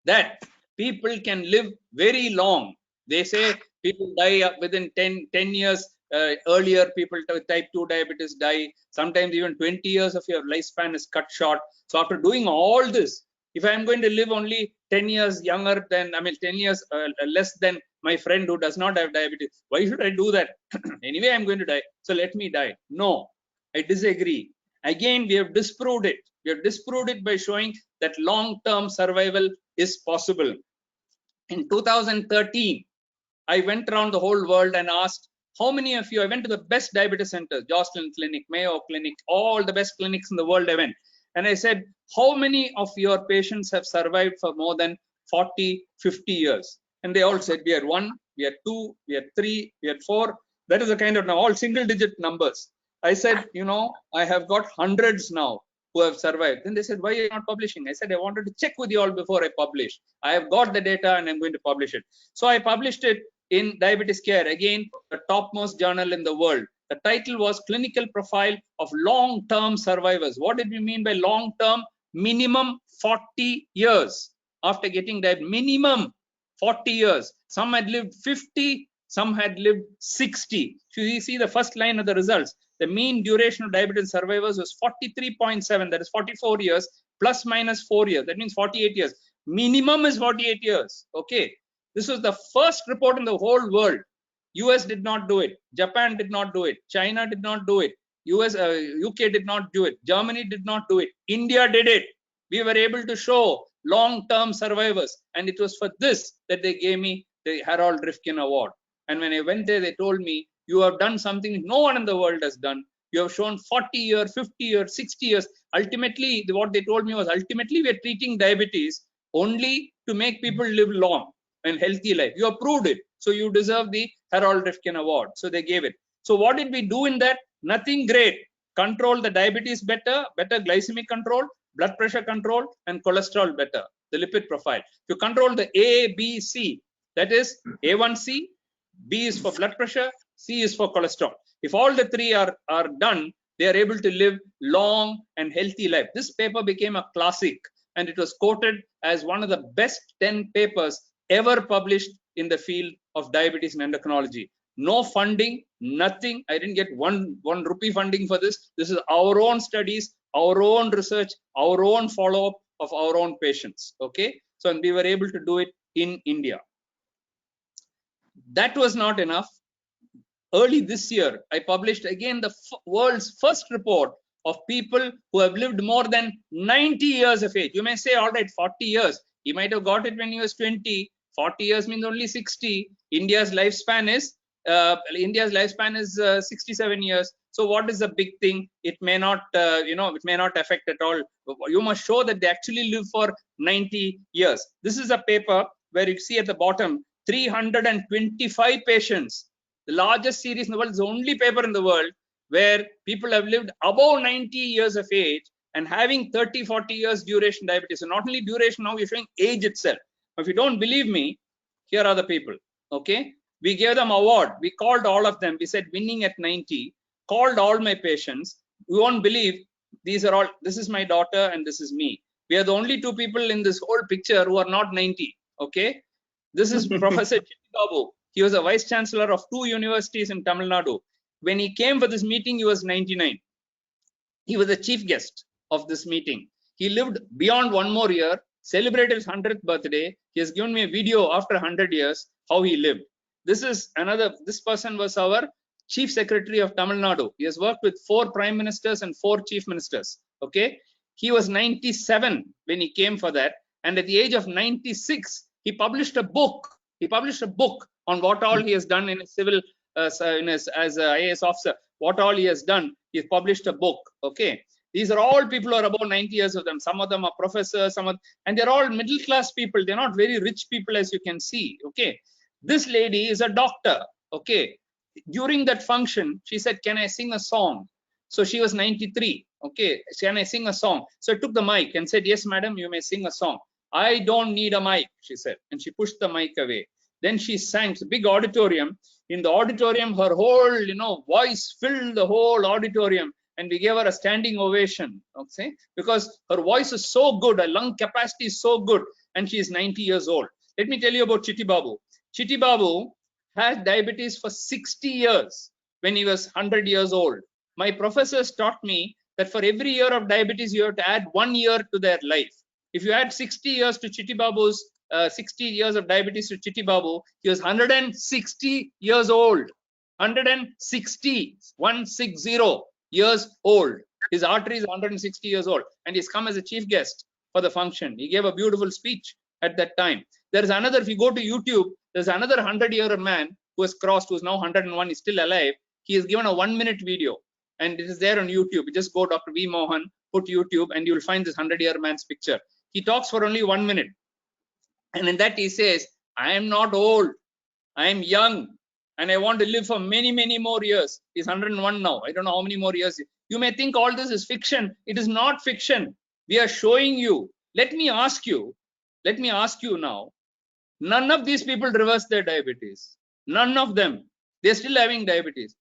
that people can live very long? They say people die within 10 years. Earlier, people with type 2 diabetes die. Sometimes even 20 years of your lifespan is cut short. So after doing all this, if I'm going to live only 10 years younger than, 10 years less than my friend who does not have diabetes. Why should I do that? Anyway, I'm going to die, so let me die. No, I disagree. Again, we have disproved it. We have disproved it by showing that long-term survival is possible. In 2013, I went around the whole world and asked, how many of you, I went to the best diabetes centers, Joslin Clinic, Mayo Clinic, all the best clinics in the world I went. And I said, how many of your patients have survived for more than 40, 50 years? And they all said, we had 1, we had 2, we had 3, we had 4. That is the kind of, now all single digit numbers. I said, you know, I have got hundreds now who have survived. Then they said, why are you not publishing? I said, I wanted to check with you all before I publish. I have got the data and I'm going to publish it. So I published it in Diabetes Care, again, the topmost journal in the world. The title was Clinical Profile of Long-Term Survivors. What did we mean by long-term? Minimum 40 years after getting diabetes. Minimum 40 years. Some had lived 50, some had lived 60. So you see the first line of the results. The mean duration of diabetes survivors was 43.7, that is 44 years, plus minus 4 years. That means 48 years. Minimum is 48 years. Okay. This was the first report in the whole world. US did not do it. Japan did not do it. China did not do it. UK did not do it. Germany did not do it. India did it. We were able to show long-term survivors. And it was for this that they gave me the Harold Rifkin Award. And when I went there, they told me, you have done something no one in the world has done. You have shown 40 years, 50 years, 60 years. Ultimately, what they told me was, ultimately, we are treating diabetes only to make people live long and healthy life. You have proved it. So you deserve the Harold Rifkin Award. So they gave it. So what did we do in that? Nothing great. Control the diabetes better, better glycemic control, blood pressure control, and cholesterol better, the lipid profile. You control the A, B, C. That is A1C, B is for blood pressure, C is for cholesterol. If all the three are done, they are able to live long and healthy life. This paper became a classic, and it was quoted as one of the best 10 papers ever published in the field of diabetes and endocrinology. No funding, nothing. I didn't get one rupee funding for this. This is our own studies, our own research, our own follow-up of our own patients. Okay, so and we were able to do it in India. That was not enough. Early this year, I published again the world's first report of people who have lived more than 90 years of age. You may say, all right, 40 years. He might have got it when he was 20. 40 years means only 60. India's lifespan is 67 years. So what is the big thing? It may not, it may not affect at all. You must show that they actually live for 90 years. This is a paper where you see at the bottom 325 patients. The largest series in the world is the only paper in the world where people have lived above 90 years of age and having 30, 40 years duration diabetes. So not only duration, now we're showing age itself. If you don't believe me, here are the people. Okay, we gave them award. We called all of them. We said winning at 90. Called all my patients. You won't believe, these are all. This is my daughter and this is me. We are the only two people in this whole picture who are not 90. Okay, this is Professor Chitti Babu. He was a vice chancellor of 2 universities in Tamil Nadu. When he came for this meeting, he was 99. He was the chief guest of this meeting. He lived beyond 1 more year, celebrated his 100th birthday. He has given me a video after 100 years, how he lived. This person was our chief secretary of Tamil Nadu. He has worked with 4 prime ministers and 4 chief ministers. Okay. He was 97 when he came for that. And at the age of 96, he published a book. He published a book on what all he has done in his civil, as an IAS officer, what all he has done. He published a book. Okay. These are all people who are about 90 years of them. Some of them are professors, and they're all middle class people. They're not very rich people, as you can see. Okay. This lady is a doctor. Okay. During that function, she said, can I sing a song? So she was 93. Okay. Can I sing a song? So I took the mic and said, yes, madam, you may sing a song. I don't need a mic, she said. And she pushed the mic away. Then she sang. It's a big auditorium. In the auditorium, her whole, voice filled the whole auditorium. And we gave her a standing ovation, okay? Because her voice is so good, her lung capacity is so good, and she is 90 years old. Let me tell you about Chitti Babu. Chitti Babu had diabetes for 60 years when he was 100 years old. My professors taught me that for every year of diabetes, you have to add 1 year to their life. If you add 60 years to Chitti Babu's 60 years of diabetes to Chitti Babu. He was 160 years old. 160 years old. His artery is 160 years old, and he's come as a chief guest for the function. He gave a beautiful speech at that time. There is another, if you go to YouTube, there's another 100-year man who has crossed, who is now 101, is still alive. He has given a 1-minute video, and it is there on YouTube. You just go Dr. V Mohan, put YouTube, and you will find this 100-year man's picture. He talks for only 1 minute. And in that he says, I am not old, I am young, and I want to live for many, many more years. He's 101 now. I don't know how many more years. You may think all this is fiction. It is not fiction. We are showing you. Let me ask you now, none of these people reverse their diabetes. None of them. They're still having diabetes.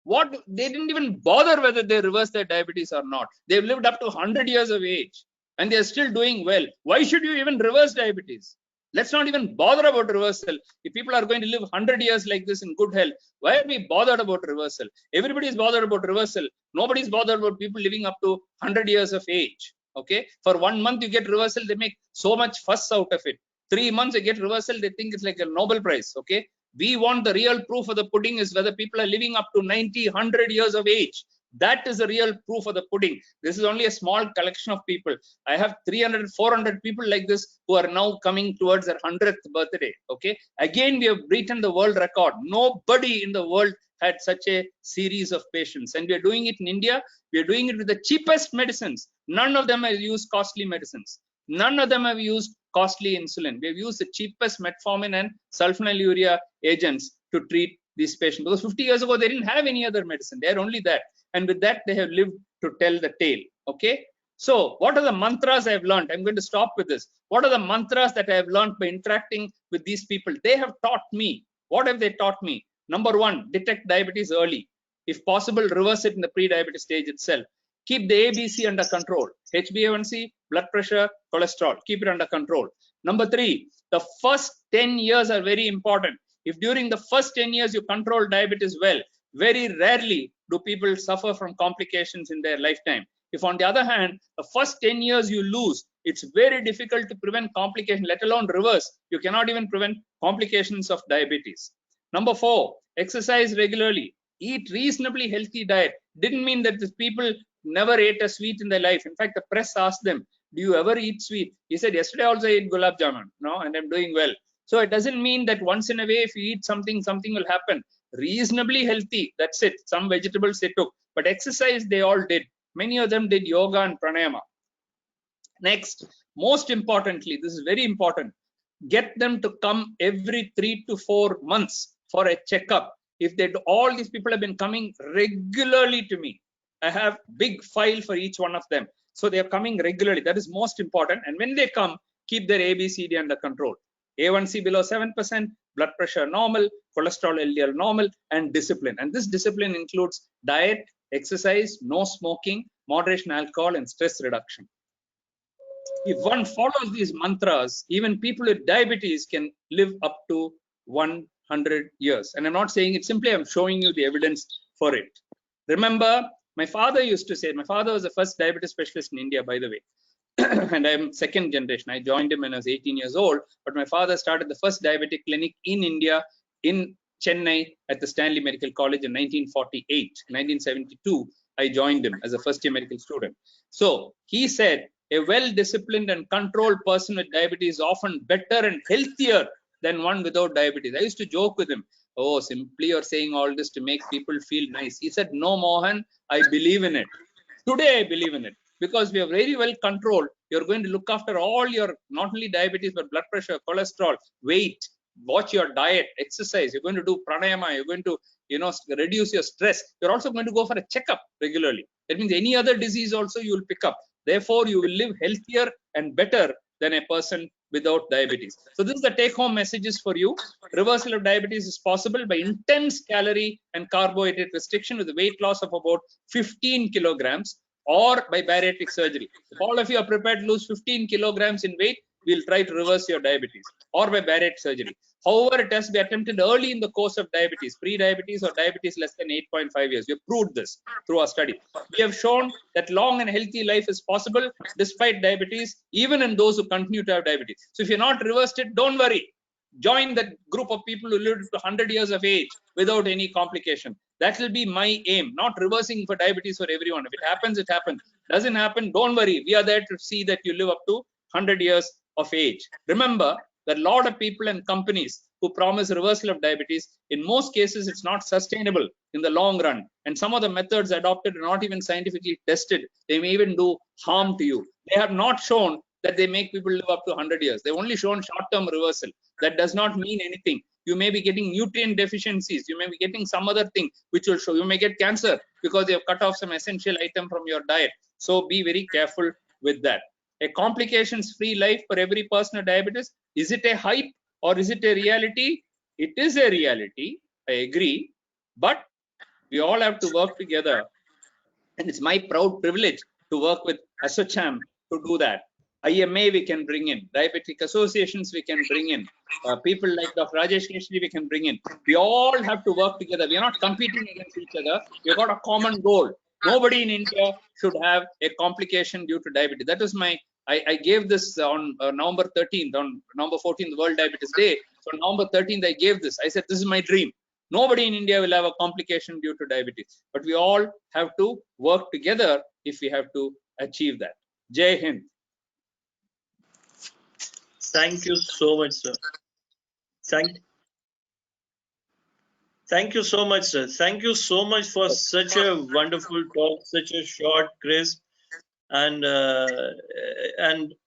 What? They didn't even bother whether they reverse their diabetes or not. They've lived up to 100 years of age, and they're still doing well. Why should you even reverse diabetes? Let's not even bother about reversal. If people are going to live 100 years like this in good health, why are we bothered about reversal? Everybody is bothered about reversal. Nobody's bothered about people living up to 100 years of age. Okay, for 1 month you get reversal, they make so much fuss out of it. 3 months you get reversal, they think it's like a Nobel Prize. Okay, we want the real proof of the pudding is whether people are living up to 90, 100 years of age. That is the real proof of the pudding. This is only a small collection of people. I have 300, 400 people like this who are now coming towards their 100th birthday. Okay. Again, we have beaten the world record. Nobody in the world had such a series of patients. And we are doing it in India. We are doing it with the cheapest medicines. None of them have used costly medicines. None of them have used costly insulin. We have used the cheapest metformin and sulfonylurea agents to treat these patients. Because 50 years ago, they didn't have any other medicine. They had only that. And with that, they have lived to tell the tale. Okay. So what are the mantras I have learned? I'm going to stop with this. What are the mantras that I have learned by interacting with these people? They have taught me. What have they taught me? Number one, detect diabetes early. If possible, reverse it in the pre-diabetes stage itself. Keep the ABC under control. HbA1c, blood pressure, cholesterol. Keep it under control. Number three, the first 10 years are very important. If during the first 10 years you control diabetes well, very rarely do people suffer from complications in their lifetime. If on the other hand, the first 10 years you lose, it's very difficult to prevent complications, let alone reverse. You cannot even prevent complications of diabetes. Number four, exercise regularly. Eat reasonably healthy diet. Didn't mean that these people never ate a sweet in their life. In fact, the press asked them, do you ever eat sweet? He said, yesterday also I ate gulab jamun, no, and I'm doing well. So it doesn't mean that once in a way, if you eat something, something will happen. Reasonably healthy, that's it. Some vegetables they took, but exercise they all did. Many of them did yoga and pranayama. Next, most importantly, this is very important, get them to come every 3 to 4 months for a checkup. If they do, all these people have been coming regularly to me. I have big file for each one of them. So they are coming regularly. That is most important. And when they come, keep their ABCD under control. A1C below 7%, blood pressure normal, cholesterol LDL normal, and discipline. And this discipline includes diet, exercise, no smoking, moderation alcohol, and stress reduction. If one follows these mantras, even people with diabetes can live up to 100 years. And I'm not saying it simply, I'm showing you the evidence for it. Remember, my father used to say, my father was the first diabetes specialist in India, by the way. And I'm second generation. I joined him when I was 18 years old, but my father started the first diabetic clinic in India, in Chennai, at the Stanley Medical College in 1948. 1972, I joined him as a first year medical student. So he said, a well-disciplined and controlled person with diabetes is often better and healthier than one without diabetes. I used to joke with him, oh, simply you're saying all this to make people feel nice. He said, no, Mohan, I believe in it. Today, I believe in it. Because we are very well controlled, you're going to look after all your, not only diabetes, but blood pressure, cholesterol, weight, watch your diet, exercise. You're going to do pranayama. You're going to, reduce your stress. You're also going to go for a checkup regularly. That means any other disease also you will pick up. Therefore, you will live healthier and better than a person without diabetes. So this is the take-home messages for you. Reversal of diabetes is possible by intense calorie and carbohydrate restriction with a weight loss of about 15 kilograms. Or by bariatric surgery. If all of you are prepared to lose 15 kilograms in weight, we'll try to reverse your diabetes, or by bariatric surgery. However, it has to be attempted early in the course of diabetes, pre-diabetes or diabetes less than 8.5 years. We have proved this through our study. We have shown that long and healthy life is possible despite diabetes, even in those who continue to have diabetes. So if you're not reversed it, don't worry. Join that group of people who lived to 100 years of age without any complication. That will be my aim, not reversing for diabetes for everyone. If it happens, it happens. Doesn't happen, don't worry. We are there to see that you live up to 100 years of age. Remember that a lot of people and companies who promise reversal of diabetes, in most cases, it's not sustainable in the long run. And some of the methods adopted are not even scientifically tested. They may even do harm to you. They have not shown that they make people live up to 100 years. They've only shown short-term reversal. That does not mean anything. You may be getting nutrient deficiencies. You may be getting some other thing which will show. You may get cancer because they have cut off some essential item from your diet. So be very careful with that. A complications-free life for every person with diabetes, is it a hype or is it a reality? It is a reality, I agree, but we all have to work together. And it's my proud privilege to work with ASSOCHAM to do that. IMA we can bring in, diabetic associations we can bring in, people like Dr. Rajesh Keshri we can bring in. We all have to work together. We are not competing against each other. We've got a common goal. Nobody in India should have a complication due to diabetes. That was my, I gave this on November 13th, on November 14th, World Diabetes Day. So on November 13th, I gave this. I said, this is my dream. Nobody in India will have a complication due to diabetes. But we all have to work together if we have to achieve that. Jai Hind. Thank you so much, sir. Thank you so much, sir. Thank you so much for such a wonderful talk, such a short, crisp, and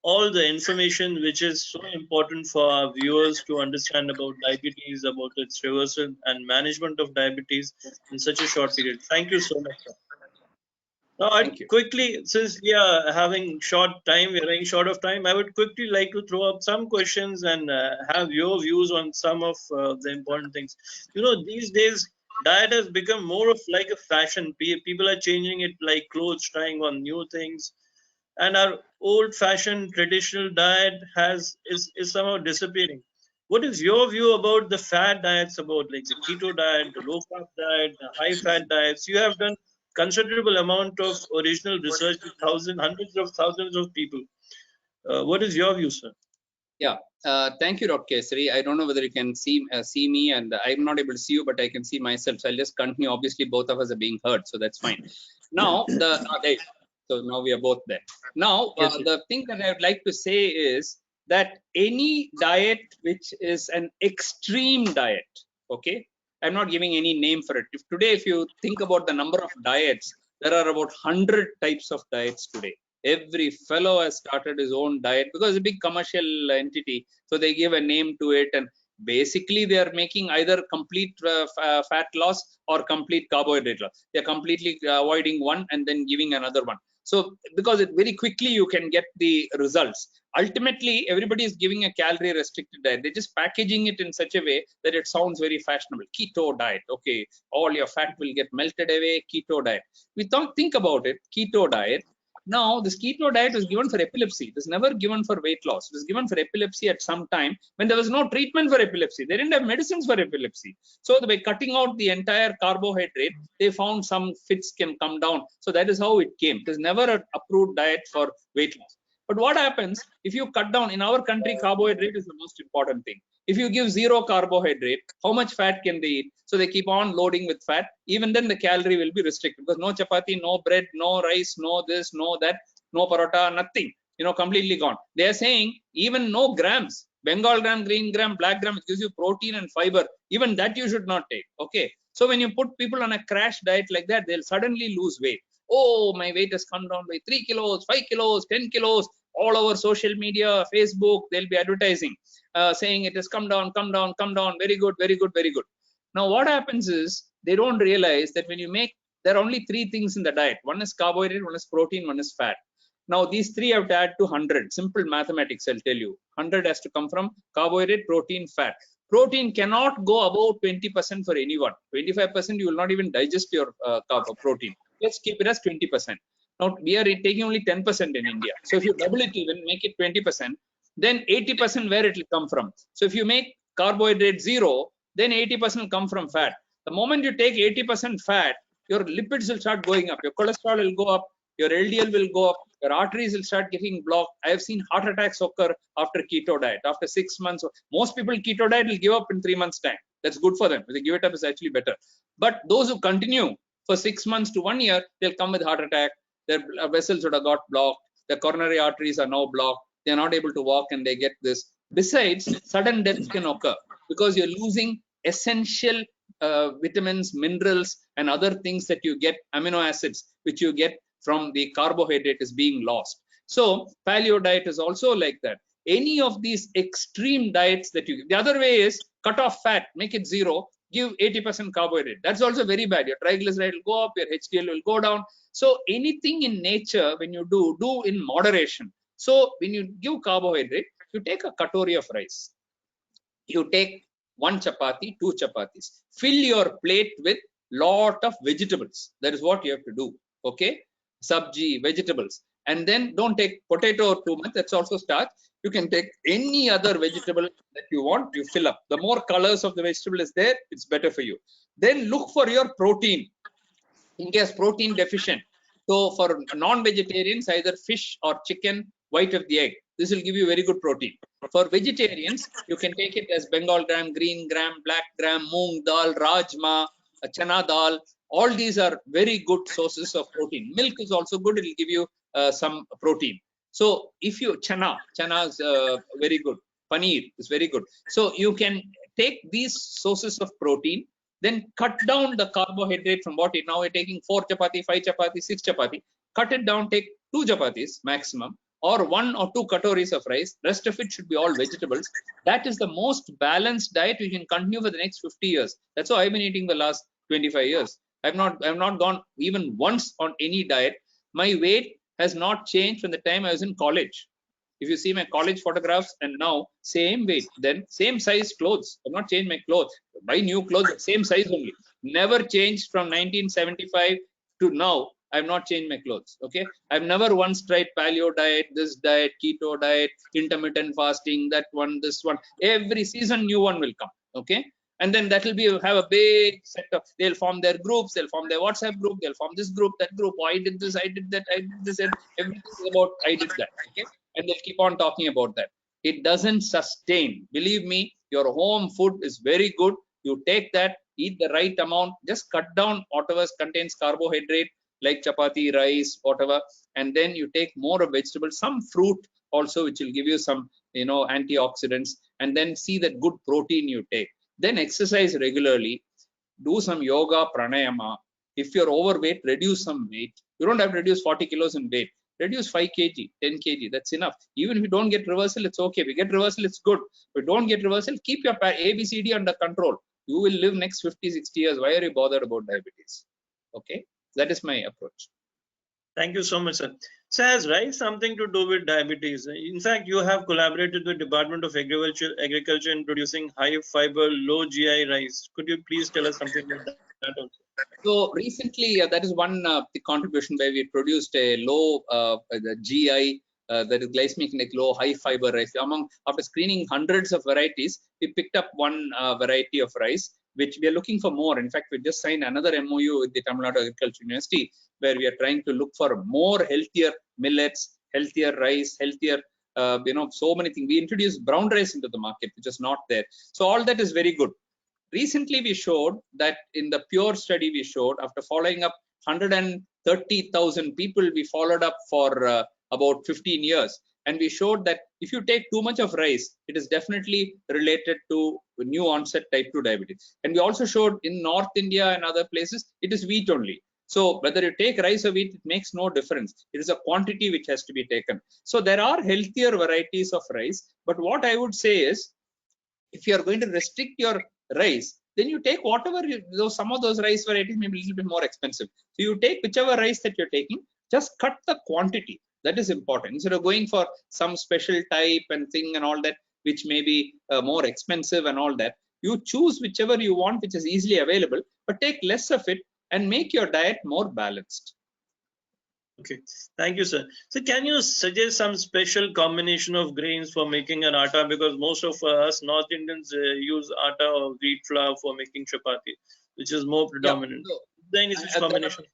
all the information which is so important for our viewers to understand about diabetes, about its reversal and management of diabetes in such a short period. Thank you so much, sir. Now, I'd quickly, since we are having short time, we are running short of time, I would quickly like to throw up some questions and have your views on some of the important things. You know, these days, diet has become more of like a fashion. People are changing it like clothes, trying on new things. And our old-fashioned traditional diet is somehow disappearing. What is your view about the fad diets, about like the keto diet, the low-carb diet, the high-fat diets? You have done considerable amount of original research with hundreds of thousands of people. What is your view, sir? Yeah, thank you, Dr. Kesari. I don't know whether you can see me, and I'm not able to see you, but I can see myself. So I'll just continue. Obviously, both of us are being heard, so that's fine. Now, so now we are both there. Now, the thing that I would like to say is that any diet which is an extreme diet, okay, I'm not giving any name for it. If you think about the number of diets, there are about 100 types of diets today. Every fellow has started his own diet because it's a big commercial entity. So they give a name to it, and basically they are making either complete fat loss or complete carbohydrate loss. They're completely avoiding one and then giving another one. So because it very quickly you can get the results. Ultimately, everybody is giving a calorie restricted diet. They're just packaging it in such a way that it sounds very fashionable. Keto diet, okay, all your fat will get melted away. Keto diet. We don't think about it. Keto diet. Now, this keto diet was given for epilepsy. It was never given for weight loss. It was given for epilepsy at some time when there was no treatment for epilepsy. They didn't have medicines for epilepsy. So by cutting out the entire carbohydrate, they found some fits can come down. So that is how it came. It was never an approved diet for weight loss. But what happens if you cut down? In our country, carbohydrate is the most important thing. If you give zero carbohydrate, how much fat can they eat? So they keep on loading with fat. Even then the calorie will be restricted because no chapati, no bread, no rice, no this, no that, no parota, nothing, completely gone. They are saying even no grams, Bengal gram, green gram, black gram, it gives you protein and fiber. Even that you should not take. Okay. So when you put people on a crash diet like that, they'll suddenly lose weight. Oh, my weight has come down by 3 kilos, 5 kilos, 10 kilos. All over social media, Facebook, they'll be advertising, saying it has come down, come down, come down. Very good, very good, very good. Now, what happens is they don't realize that when you there are only three things in the diet. One is carbohydrate, one is protein, one is fat. Now, these three have to add to 100. Simple mathematics, I'll tell you. 100 has to come from carbohydrate, protein, fat. Protein cannot go above 20% for anyone. 25% you will not even digest your protein. Let's keep it as 20%. Now, we are taking only 10% in India. So if you double it even, make it 20%, then 80% where it will come from. So if you make carbohydrate 0, then 80% will come from fat. The moment you take 80% fat, your lipids will start going up, your cholesterol will go up, your LDL will go up, your arteries will start getting blocked. I have seen heart attacks occur after keto diet. After 6 months, most people keto diet will give up in 3 months time. That's good for them. If they give it up, it's actually better. But those who continue for 6 months to 1 year, they'll come with heart attack. Their vessels would have got blocked. The coronary arteries are now blocked. They're not able to walk and they get this. Besides, sudden death can occur because you're losing essential vitamins, minerals, and other things that you get, amino acids, which you get from the carbohydrate is being lost. So paleo diet is also like that. Any of these extreme diets that you, the other way is cut off fat, make it 0, give 80% carbohydrate. That's also very bad. Your triglyceride will go up, your HDL will go down. So anything in nature, when you do in moderation. So when you give carbohydrate, you take a katori of rice, you take 1 chapati, 2 chapatis, fill your plate with lot of vegetables. That is what you have to do. Okay, sabji, vegetables, and then don't take potato too much, that's also starch. You can take any other vegetable that you want, you fill up. The more colors of the vegetable is there, it's better for you. Then look for your protein. In case protein deficient, so for non-vegetarians, either fish or chicken, white of the egg, this will give you very good protein. For vegetarians, you can take it as Bengal gram, green gram, black gram, moong dal, rajma, chana dal. All these are very good sources of protein. Milk is also good, it will give you some protein. So if you chana is very good, paneer is very good. So you can take these sources of protein, then cut down the carbohydrate from what now you're taking 4 chapati, 5 chapati, 6 chapati. Cut it down, take 2 chapatis maximum, or 1 or 2 katoris of rice. Rest of it should be all vegetables. That is the most balanced diet you can continue for the next 50 years. That's how I've been eating the last 25 years. I've not gone even once on any diet. My weight has not changed from the time I was in college. If you see my college photographs and now, same weight, then same size clothes. I've not changed my clothes. Buy new clothes, same size only. Never changed from 1975 to now. I've not changed my clothes. Okay, I've never once tried paleo diet, this diet, keto diet, intermittent fasting, that one, this one. Every season, new one will come. Okay, and then that will be have a big set of. They'll form their groups. They'll form their WhatsApp group. They'll form this group, that group. Oh, I did this, I did that, I did this, and everything is about I did that. Okay, and they'll keep on talking about that. It doesn't sustain. Believe me, your home food is very good. You take that, eat the right amount, just cut down whatever contains carbohydrate, like chapati, rice, whatever, and then you take more of vegetables, some fruit also, which will give you some, antioxidants, and then see that good protein you take. Then exercise regularly, do some yoga, pranayama. If you're overweight, reduce some weight. You don't have to reduce 40 kilos in weight. Reduce 5 kg, 10 kg, that's enough. Even if you don't get reversal, it's okay. If you get reversal, it's good. If you don't get reversal, keep your ABCD under control. You will live next 50, 60 years. Why are you bothered about diabetes? Okay, that is my approach. Thank you so much, sir. So has rice something to do with diabetes? In fact, you have collaborated with the Department of Agriculture in producing high fiber, low GI rice. Could you please tell us something about that also? So recently, that is one the contribution where we produced a low GI, that is glycemic index low, high fiber rice. After screening hundreds of varieties, we picked up one variety of rice, which we are looking for more. In fact, we just signed another MOU with the Tamil Nadu Agriculture University, where we are trying to look for more healthier millets, healthier rice, healthier, so many things. We introduced brown rice into the market, which is not there. So all that is very good. Recently, we showed that in the Pure study, we showed after following up 130,000 people, we followed up for about 15 years. And we showed that if you take too much of rice, it is definitely related to new onset type 2 diabetes. And we also showed in North India and other places, it is wheat only. So whether you take rice or wheat, it makes no difference. It is a quantity which has to be taken. So there are healthier varieties of rice. But what I would say is, if you are going to restrict your rice, then you take whatever some of those rice varieties may be a little bit more expensive. So you take whichever rice that you're taking, just cut the quantity. That is important. Instead of going for some special type and thing and all that, which may be more expensive and all that, you choose whichever you want, which is easily available, but take less of it and make your diet more balanced. Okay, thank you, sir. So, can you suggest some special combination of grains for making an atta? Because most of us North Indians use atta or wheat flour for making chapati, which is more Yeah. predominant. So, Is there any such combination?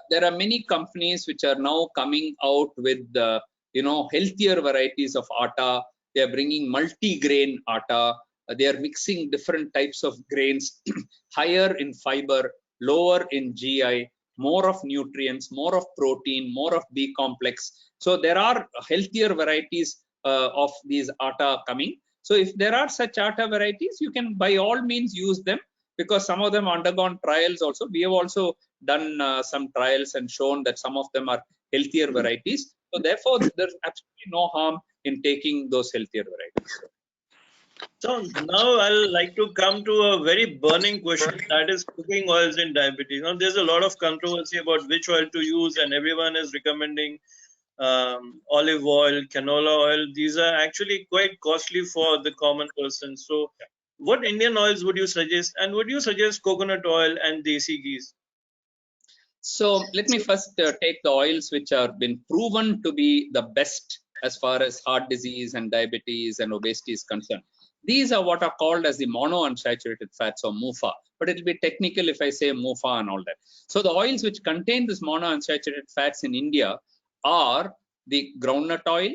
there are many companies which are now coming out with healthier varieties of atta. They are bringing multi-grain atta. They are mixing different types of grains, higher in fiber, lower in GI, more of nutrients, more of protein, more of B complex. So there are healthier varieties of these atta coming. So if there are such atta varieties, you can by all means use them, because some of them undergone trials also. We have also done some trials and shown that some of them are healthier varieties. So therefore, there's absolutely no harm in taking those healthier varieties. So now I'll like to come to a very burning question, that is cooking oils in diabetes. Now there's a lot of controversy about which oil to use, and everyone is recommending olive oil, canola oil. These are actually quite costly for the common person. So what Indian oils would you suggest? And would you suggest coconut oil and desi ghees? So let me first take the oils which are been proven to be the best as far as heart disease and diabetes and obesity is concerned. These are what are called as the monounsaturated fats, or MUFA, but it will be technical if I say MUFA and all that. So the oils which contain this monounsaturated fats in India are the groundnut oil,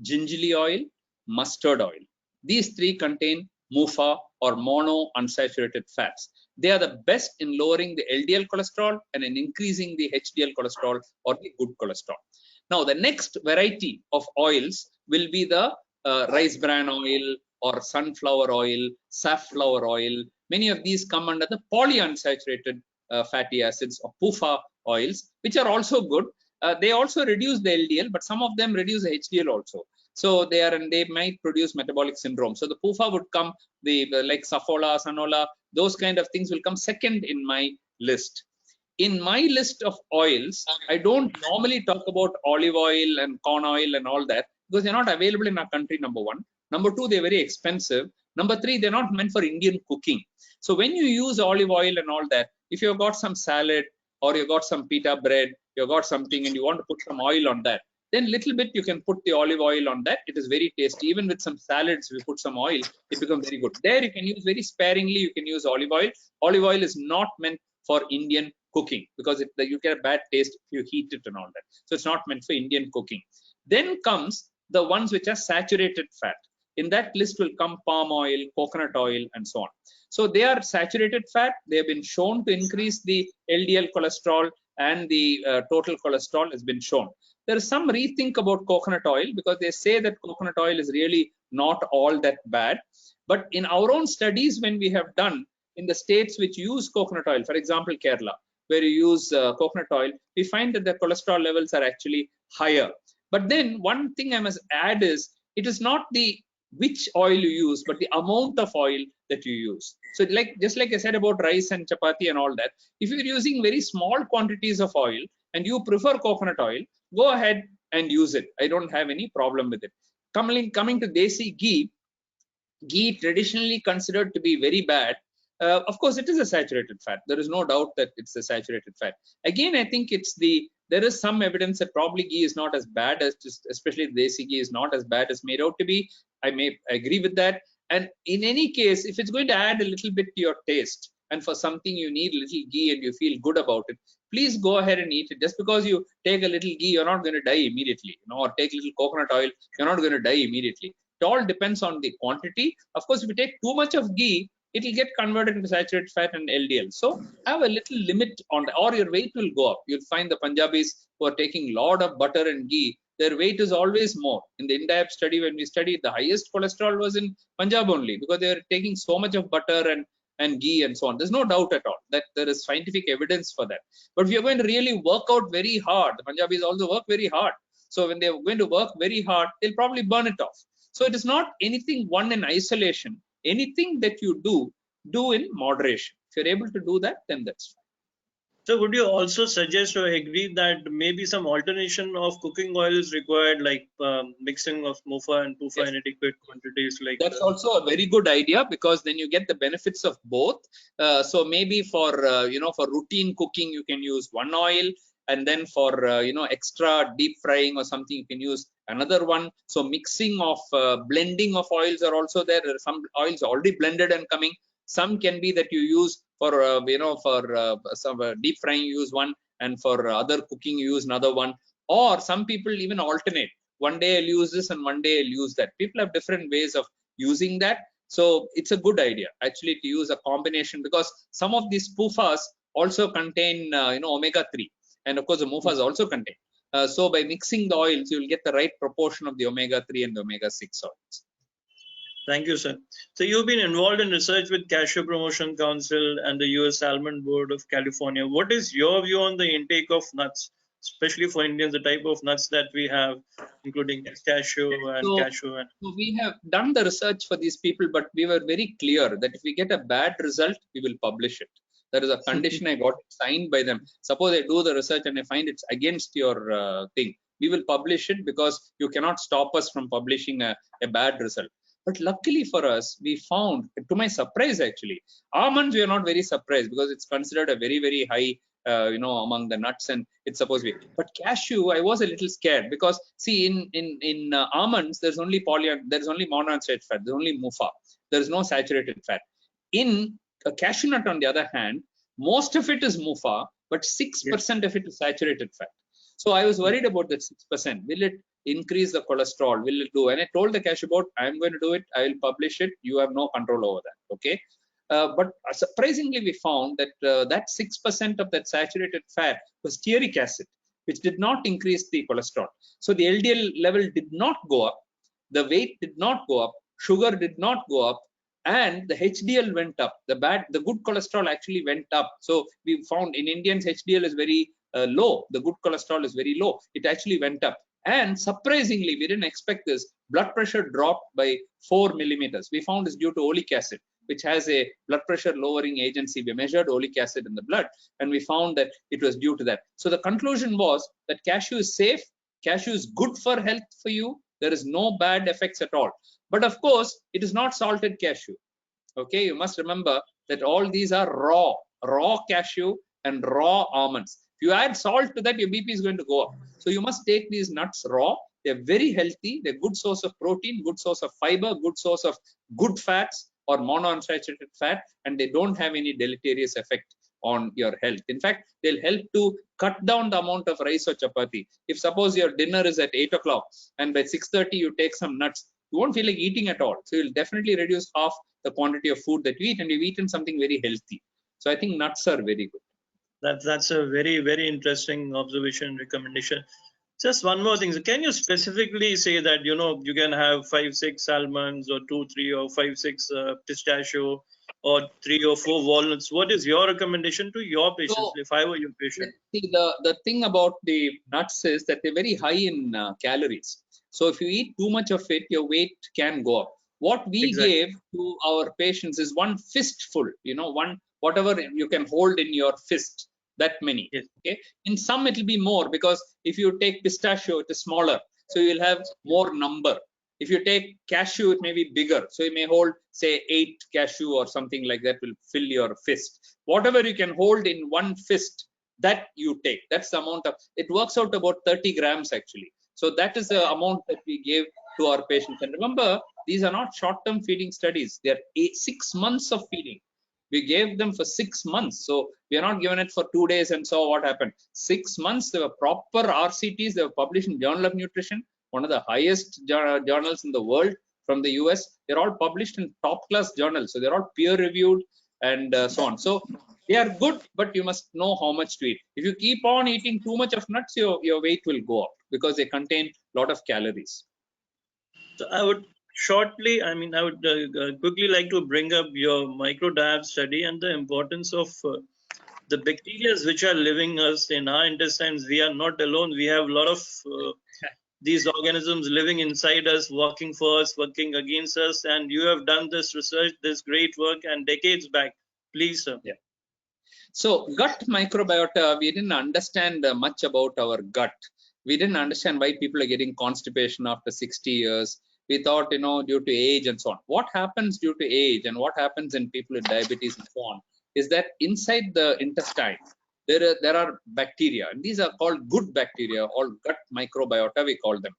gingerly oil, mustard oil. These three contain MUFA, or monounsaturated fats. They are the best in lowering the LDL cholesterol and in increasing the HDL cholesterol, or the good cholesterol. Now, the next variety of oils will be the rice bran oil or sunflower oil, safflower oil. Many of these come under the polyunsaturated fatty acids, or PUFA oils, which are also good. They also reduce the LDL, but some of them reduce the HDL also. So they might produce metabolic syndrome. So the PUFA would come, like Safola, Sanola, those kind of things will come second in my list. In my list of oils, I don't normally talk about olive oil and corn oil and all that, because they're not available in our country, number one. Number two, they're very expensive. Number three, they're not meant for Indian cooking. So when you use olive oil and all that, if you've got some salad, or you've got some pita bread, you've got something and you want to put some oil on that, then little bit you can put the olive oil on that. It is very tasty. Even with some salads, we put some oil, it becomes very good. There you can use very sparingly, you can use olive oil. Olive oil is not meant for Indian cooking, because you get a bad taste if you heat it and all that. So it's not meant for Indian cooking. Then comes the ones which are saturated fat. In that list will come palm oil, coconut oil, and so on. So they are saturated fat. They have been shown to increase the LDL cholesterol, and the total cholesterol has been shown. There is some rethink about coconut oil, because they say that coconut oil is really not all that bad. But in our own studies, when we have done in the states which use coconut oil, for example, Kerala, where you use coconut oil, we find that the cholesterol levels are actually higher. But then one thing I must add is, it is not the which oil you use, but the amount of oil that you use. So just like I said about rice and chapati and all that, if you're using very small quantities of oil and you prefer coconut oil, go ahead and use it. I don't have any problem with it. Coming to desi ghee, ghee traditionally considered to be very bad. Of course, it is a saturated fat. There is no doubt that it's a saturated fat. Again, I think there is some evidence that probably ghee is not as bad as, especially desi ghee is not as bad as made out to be. I agree with that. And in any case, if it's going to add a little bit to your taste, and for something you need little ghee and you feel good about it, please go ahead and eat it. Just because you take a little ghee, you're not going to die immediately. Or take a little coconut oil, you're not going to die immediately. It all depends on the quantity. Of course, if you take too much of ghee, it will get converted into saturated fat and LDL. So have a little limit on that, or your weight will go up. You'll find the Punjabis who are taking a lot of butter and ghee, their weight is always more. In the INDIAB study, when we studied, the highest cholesterol was in Punjab only, because they were taking so much of butter and ghee and so on. There's no doubt at all that there is scientific evidence for that. But if you're going to really work out very hard, the Punjabis also work very hard. So when they're going to work very hard, they'll probably burn it off. So it is not anything one in isolation. Anything that you do in moderation. If you're able to do that, then that's fine. So would you also suggest or agree that maybe some alternation of cooking oil is required, like mixing of MUFA and PUFA Yes. in adequate quantities? Like That's also a very good idea, because then you get the benefits of both. So maybe for for routine cooking, you can use one oil. and then for extra deep frying or something, you can use another one. So mixing of blending of oils are also there. There are some oils already blended and coming. Some can be that you use for some deep frying, you use one, and for other cooking you use another one. Or some people even alternate. One day I'll use this and one day I'll use that. People have different ways of using that. So it's a good idea actually to use a combination, because some of these PUFAs also contain omega-3, and of course the MUFAs also contain. So by mixing the oils, you will get the right proportion of the omega-3 and the omega-6 oils. Thank you, sir. So you've been involved in research with Cashew Promotion Council and the US Almond Board of California. What is your view on the intake of nuts, especially for Indians, the type of nuts that we have, including cashew and So, cashew? And so we have done the research for these people, but we were very clear that if we get a bad result, we will publish it. There is a condition I got signed by them. Suppose I do the research and I find it's against your thing, we will publish it, because you cannot stop us from publishing a bad result. But luckily for us, we found, to my surprise actually, almonds we are not very surprised, because it's considered a very, very high, among the nuts, and it's supposed to be. But cashew, I was a little scared, because see, in almonds, there's only monounsaturated fat, there's only MUFA, there's no saturated fat. In a cashew nut, on the other hand, most of it is MUFA, but 6% of it is saturated fat. So I was worried about that 6%. Will it increase the cholesterol? Will it do? And I told the cashew board, I'm going to do it. I will publish it. You have no control over that. Okay. But surprisingly, we found that that 6% of that saturated fat was stearic acid, which did not increase the cholesterol. So the LDL level did not go up. The weight did not go up. Sugar did not go up. And the HDL went up. The good cholesterol actually went up. So we found in Indians, HDL is very low. The good cholesterol is very low. It actually went up. And surprisingly, we didn't expect this. Blood pressure dropped by 4 millimeters. We found it's due to oleic acid, which has a blood pressure lowering agency. We measured oleic acid in the blood, and we found that it was due to that. So the conclusion was that cashew is safe. Cashew is good for health for you. There is no bad effects at all. But of course, it is not salted cashew. Okay, you must remember that all these are raw cashew and raw almonds. If you add salt to that, your BP is going to go up. So you must take these nuts raw. They're very healthy. They're good source of protein, good source of fiber, good source of good fats or monounsaturated fat, and they don't have any deleterious effect on your health. In fact, they'll help to cut down the amount of rice or chapati. If suppose your dinner is at 8 o'clock and by 6:30 you take some nuts, you won't feel like eating at all. So you'll definitely reduce half the quantity of food that you eat, and you've eaten something very healthy. So I think nuts are very good. That's a very, very interesting observation and recommendation. Just one more thing. So can you specifically say that, you can have 5-6 almonds or 2-3 or 5-6 pistachio or 3 or 4 walnuts? What is your recommendation to your patients, So, if I were your patient? see, the thing about the nuts is that they're very high in calories. So if you eat too much of it, your weight can go up. What we Exactly. gave to our patients is one fistful, whatever you can hold in your fist, that many. Yes. Okay. In some it will be more, because if you take pistachio, it is smaller, so you will have more number. If you take cashew, it may be bigger, so you may hold say 8 cashew or something like that will fill your fist. Whatever you can hold in one fist, that you take. That's the amount of. It works out about 30 grams actually. So that is the amount that we gave to our patients. And remember, these are not short-term feeding studies. They are 6 months of feeding. We gave them for 6 months. So we are not given it for 2 days and saw what happened. 6 months, they were proper RCTs. They were published in Journal of Nutrition, one of the highest journals in the world from the US. They're all published in top-class journals. So they're all peer-reviewed and so on. So they are good, but you must know how much to eat. If you keep on eating too much of nuts, your weight will go up, because they contain a lot of calories. So I would quickly like to bring up your microdiet study and the importance of the bacteria which are living us in our intestines. We are not alone. We have a lot of these organisms living inside us, working for us, working against us. And you have done this research, this great work, and decades back. Please, sir. Yeah. So gut microbiota, we didn't understand much about our gut. We didn't understand why people are getting constipation after 60 years. We thought, due to age and so on. What happens due to age and what happens in people with diabetes and so on is that inside the intestine, there are bacteria, and these are called good bacteria, or gut microbiota we call them.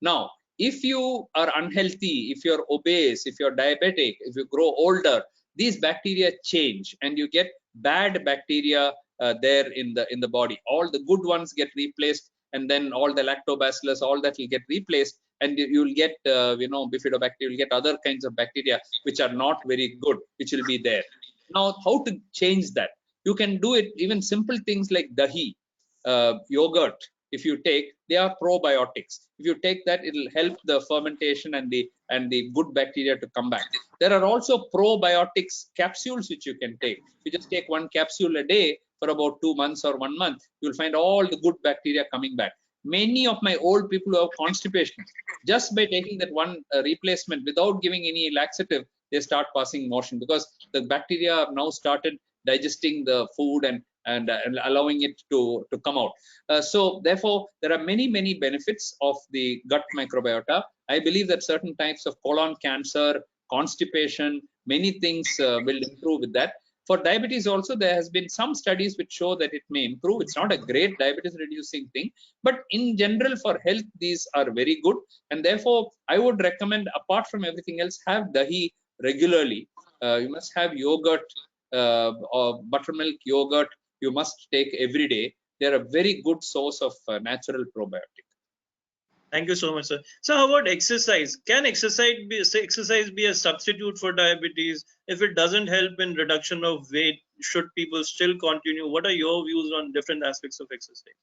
Now, if you are unhealthy, if you're obese, if you're diabetic, if you grow older, these bacteria change and you get bad bacteria there in the body. All the good ones get replaced, and then all the lactobacillus, all that will get replaced, and you'll get bifidobacteria, you'll get other kinds of bacteria which are not very good, which will be there. Now, how to change that? You can do it, even simple things like dahi, yogurt. If you take, they are probiotics. If you take that, it will help the fermentation and the good bacteria to come back. There are also probiotics capsules which you can take. You just take one capsule a day for about 2 months or 1 month. You'll find all the good bacteria coming back. Many of my old people who have constipation, just by taking that one replacement without giving any laxative, they start passing motion, because the bacteria have now started digesting the food and allowing it to come out. So therefore, there are many benefits of the gut microbiota. I believe that certain types of colon cancer, constipation, many things will improve with that. For diabetes also, there has been some studies which show that it may improve. It's not a great diabetes reducing thing, but in general for health, these are very good. And therefore, I would recommend, apart from everything else, have dahi regularly. You must have yogurt, or buttermilk yogurt, you must take every day. They're a very good source of natural probiotic. Thank you so much, sir. So, how about exercise? Can exercise be a substitute for diabetes? If it doesn't help in reduction of weight, should people still continue? What are your views on different aspects of exercise?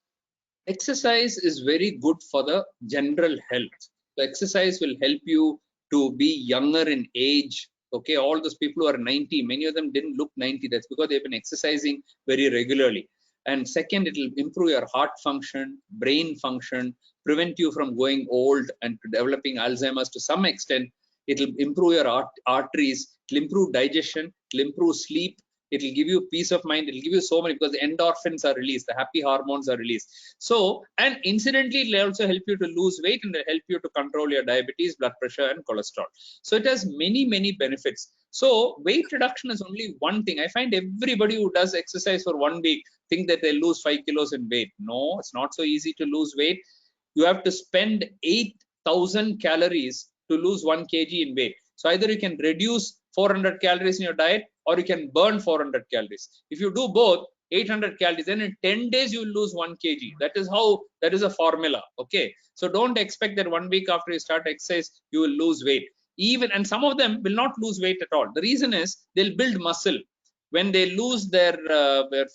Exercise is very good for the general health. The exercise will help you to be younger in age. Okay, all those people who are 90, many of them didn't look 90. That's because they've been exercising very regularly. And second, it will improve your heart function, brain function, prevent you from going old and developing Alzheimer's to some extent. It will improve your arteries, it will improve digestion, it will improve sleep, it will give you peace of mind, it will give you so many, because the endorphins are released, the happy hormones are released. So, and incidentally, it will also help you to lose weight and help you to control your diabetes, blood pressure, and cholesterol. So it has many benefits. So weight reduction is only one thing. I find everybody who does exercise for 1 week think that they lose 5 kilos in weight. No, it's not so easy to lose weight. You have to spend 8,000 calories to lose 1 kg in weight. So either you can reduce 400 calories in your diet, or you can burn 400 calories. If you do both, 800 calories, then in 10 days you will lose 1 kg. That is a formula. Okay, so don't expect that 1 week after you start exercise you will lose weight. And some of them will not lose weight at all. The reason is they'll build muscle. When they lose their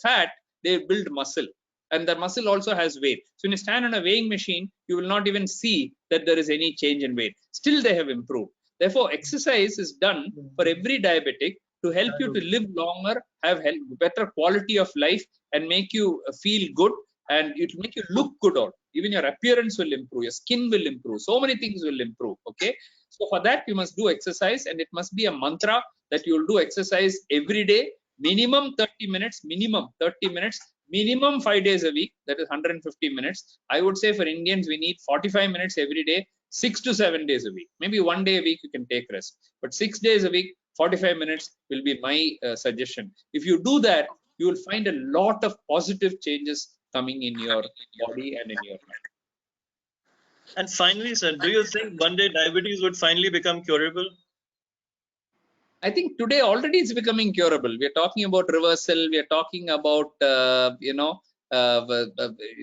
fat, they build muscle, and the muscle also has weight. So when you stand on a weighing machine, you will not even see that there is any change in weight. Still they have improved. Therefore, exercise is done for every diabetic to help you to live longer, have better quality of life, and make you feel good, and it will make you look good. Or even your appearance will improve, your skin will improve, so many things will improve. Okay, so for that you must do exercise, and it must be a mantra that you will do exercise every day, minimum 30 minutes, minimum 5 days a week, that is 150 minutes. I would say for Indians, we need 45 minutes every day, 6 to 7 days a week. Maybe 1 day a week you can take rest, but 6 days a week, 45 minutes will be my suggestion. If you do that, you will find a lot of positive changes coming in your body and in your mind. And finally, sir, do you think one day diabetes would finally become curable? I think today already it's becoming curable. We are talking about reversal. We are talking about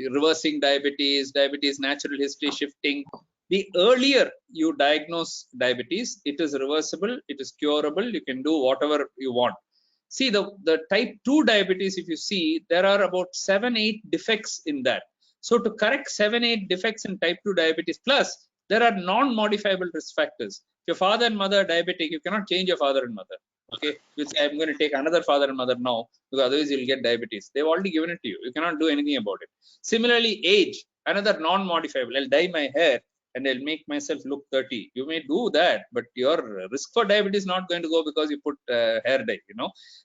reversing diabetes natural history shifting. The earlier you diagnose diabetes, it is reversible, it is curable. You can do whatever you want. See, the type 2 diabetes, if you see, there are about 7-8 defects in that. So to correct 7-8 defects in type 2 diabetes, plus there are non-modifiable risk factors. If your father and mother are diabetic, you cannot change your father and mother. Okay, you say, I'm going to take another father and mother now, because otherwise you'll get diabetes. They've already given it to you. You cannot do anything about it. Similarly, age, another non-modifiable. I'll dye my hair and I'll make myself look 30. You may do that, but your risk for diabetes is not going to go because you put hair dye,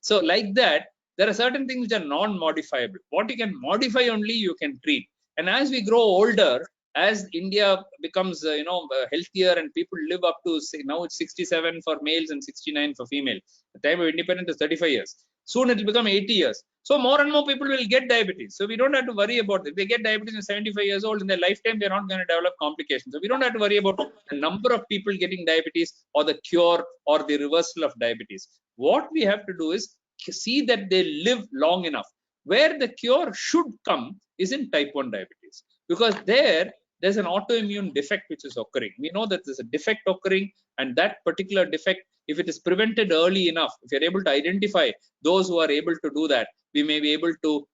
So like that, there are certain things which are non-modifiable. What you can modify only, you can treat. And as we grow older, as India becomes healthier and people live up to, say, now it's 67 for males and 69 for female. The time of independence is 35 years. Soon it will become 80 years. So more and more people will get diabetes. So we don't have to worry about it. If they get diabetes at 75 years old, in their lifetime, they're not going to develop complications. So we don't have to worry about the number of people getting diabetes or the cure or the reversal of diabetes. What we have to do is see that they live long enough. Where the cure should come is in type 1 diabetes, because there's an autoimmune defect which is occurring. We know that there's a defect occurring, and that particular defect, if it is prevented early enough, if you're able to identify those who are able to do that, we may be able to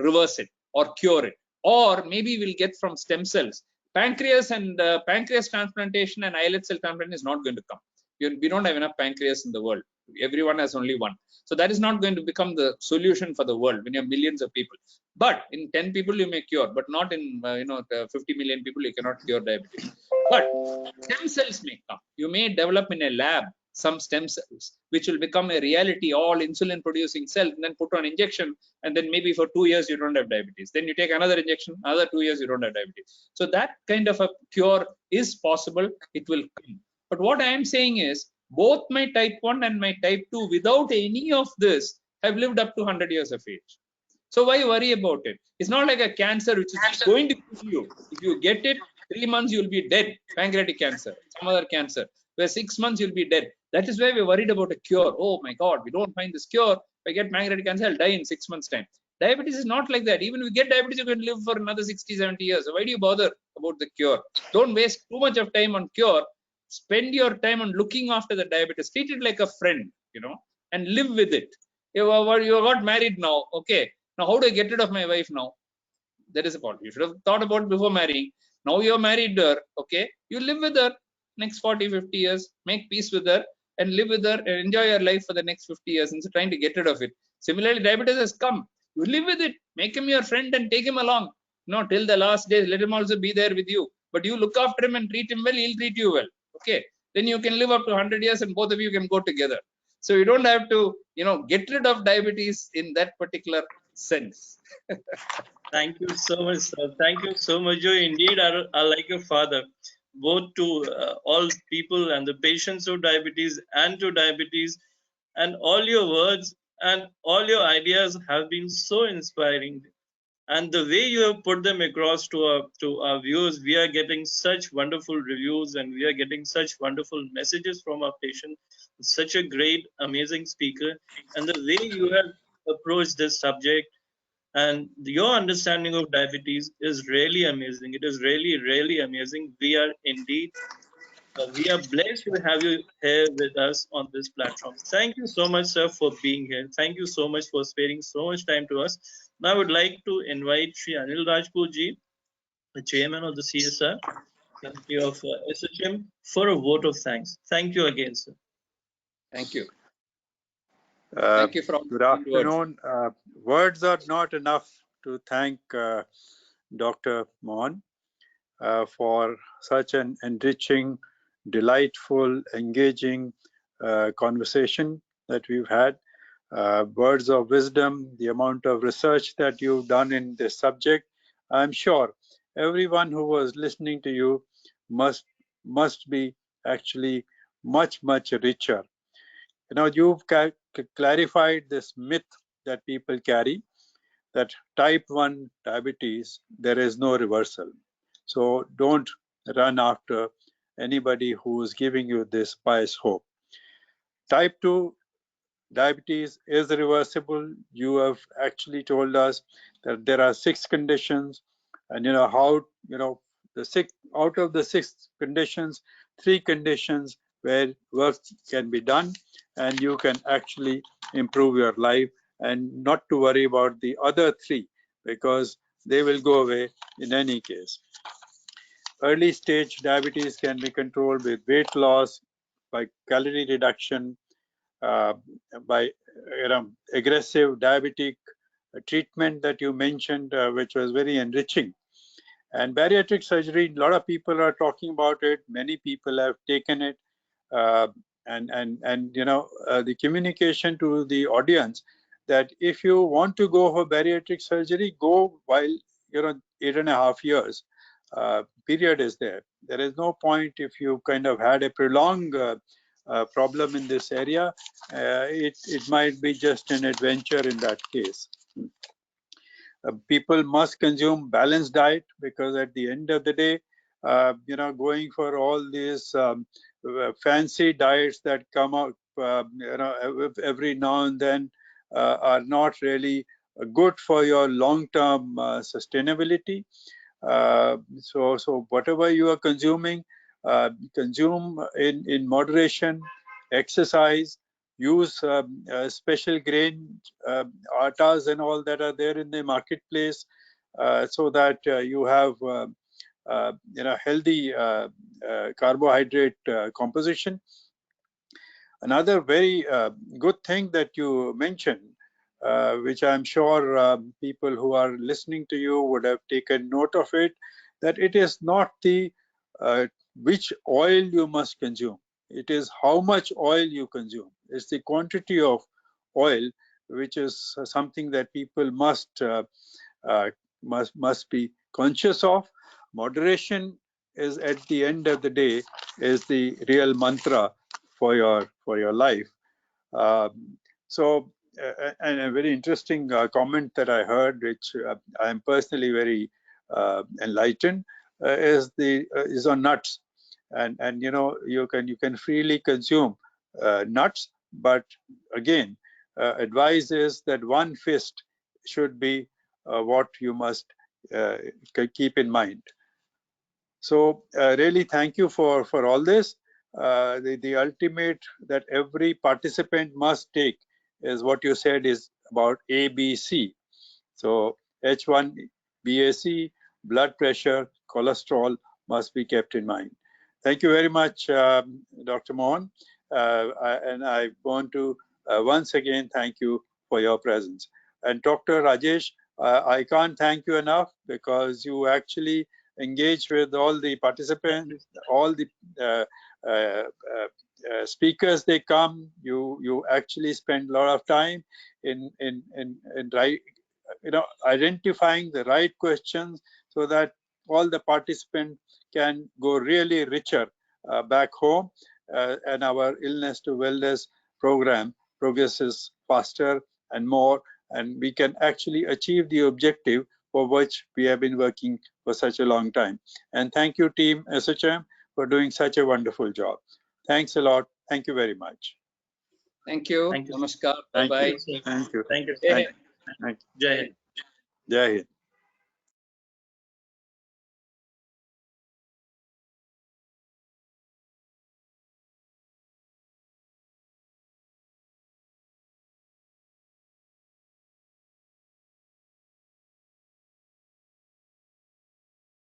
reverse it or cure it, or maybe we'll get from stem cells. Pancreas and pancreas transplantation and islet cell transplantation is not going to come. We don't have enough pancreas in the world. Everyone has only one. So that is not going to become the solution for the world when you have millions of people. But in 10 people you may cure, but not in 50 million people you cannot cure diabetes. But stem cells may come. You may develop in a lab some stem cells which will become a reality, all insulin producing cells, and then put on injection, and then maybe for 2 years you don't have diabetes. Then you take another injection, another 2 years you don't have diabetes. So that kind of a cure is possible. It will come. But what I am saying is, both my type 1 and my type 2, without any of this, have lived up to 100 years of age. So why worry about it? It's not like a cancer which is going to kill you. If you get it, 3 months you'll be dead. Pancreatic cancer, some other cancer, where 6 months you'll be dead. That is why we're worried about a cure. Oh my God, we don't find this cure. If I get pancreatic cancer, I'll die in 6 months' time. Diabetes is not like that. Even if you get diabetes, you can live for another 60, 70 years. So why do you bother about the cure? Don't waste too much of time on cure. Spend your time on looking after the diabetes. Treat it like a friend, and live with it. You got married now. Okay. Now, how do I get rid of my wife now? That is a point. You should have thought about before marrying. Now you're married her. Okay. You live with her next 40, 50 years. Make peace with her and live with her and enjoy your life for the next 50 years instead of trying to get rid of it. Similarly, diabetes has come. You live with it. Make him your friend and take him along. Till the last days. Let him also be there with you. But you look after him and treat him well. He'll treat you well. Okay. Then you can live up to 100 years and both of you can go together. So you don't have to, get rid of diabetes in that particular sense. Thank you so much, sir. Thank you so much. You indeed are like a father, both to all people and the patients of diabetes and to diabetes. And all your words and all your ideas have been so inspiring. And the way you have put them across to our viewers, we are getting such wonderful reviews and we are getting such wonderful messages from our patients. Such a great, amazing speaker. And the way you have approached this subject and your understanding of diabetes is really amazing. It is really, really amazing. We are indeed, we are blessed to have you here with us on this platform. Thank you so much, sir, for being here. Thank you so much for sparing so much time to us. Now I would like to invite Shri Anil Rajput ji, the chairman of the CSR Committee of ASSOCHAM, for a vote of thanks. Thank you again, sir. Thank you. Thank you for all good afternoon. Words are not enough to thank Dr. Mohan for such an enriching, delightful, engaging conversation that we've had. Words of wisdom, the amount of research that you've done in this subject. I'm sure everyone who was listening to you must be actually much richer. You've clarified this myth that people carry, that type 1 diabetes, there is no reversal. So don't run after anybody who is giving you this pious hope. Type 2 diabetes is reversible. You have actually told us that there are 6 conditions, and how out of the 6 conditions, 3 conditions where work can be done and you can actually improve your life, and not to worry about the other 3 because they will go away in any case. Early stage diabetes can be controlled with weight loss, by calorie reduction, by aggressive diabetic treatment that you mentioned, which was very enriching. And bariatric surgery, a lot of people are talking about it. Many people have taken it, and the communication to the audience that if you want to go for bariatric surgery, go while 8.5 years period is there. There is no point if you kind of had a prolonged problem in this area, it might be just an adventure in that case. People must consume balanced diet, because at the end of the day, going for all these fancy diets that come out, every now and then are not really good for your long-term sustainability. So whatever you are consuming, consume in moderation, exercise, use special grain attas and all that are there in the marketplace, so that you have healthy carbohydrate composition. Another very good thing that you mentioned, which I'm sure people who are listening to you would have taken note of it, that it is not the which oil you must consume. It is how much oil you consume. It's the quantity of oil, which is something that people must be conscious of. Moderation is, at the end of the day, is the real mantra for your life. And a very interesting comment that I heard, which I am personally very enlightened, is on nuts. And you can freely consume nuts, but again, advice is that one fist should be what you must keep in mind. So really, thank you for all this. The ultimate that every participant must take is what you said is about ABC. So H1BAC, blood pressure, cholesterol must be kept in mind. Thank you very much, Dr. Mohan. And I want to once again thank you for your presence. And Dr. Rajesh, I can't thank you enough, because you actually engage with all the participants, all the speakers. They come. You actually spend a lot of time in identifying the right questions, so that all the participants can go really richer back home, and our illness to wellness program progresses faster and more, and we can actually achieve the objective for which we have been working for such a long time. And thank you, team ASSOCHAM, for doing such a wonderful job. Thanks a lot. Thank you very much. Thank you. Thank you. Namaskar. Thank Bye-bye. you. Thank you. Thank you. Jai Hind. Thank you. Jai Hind. Jai Hind.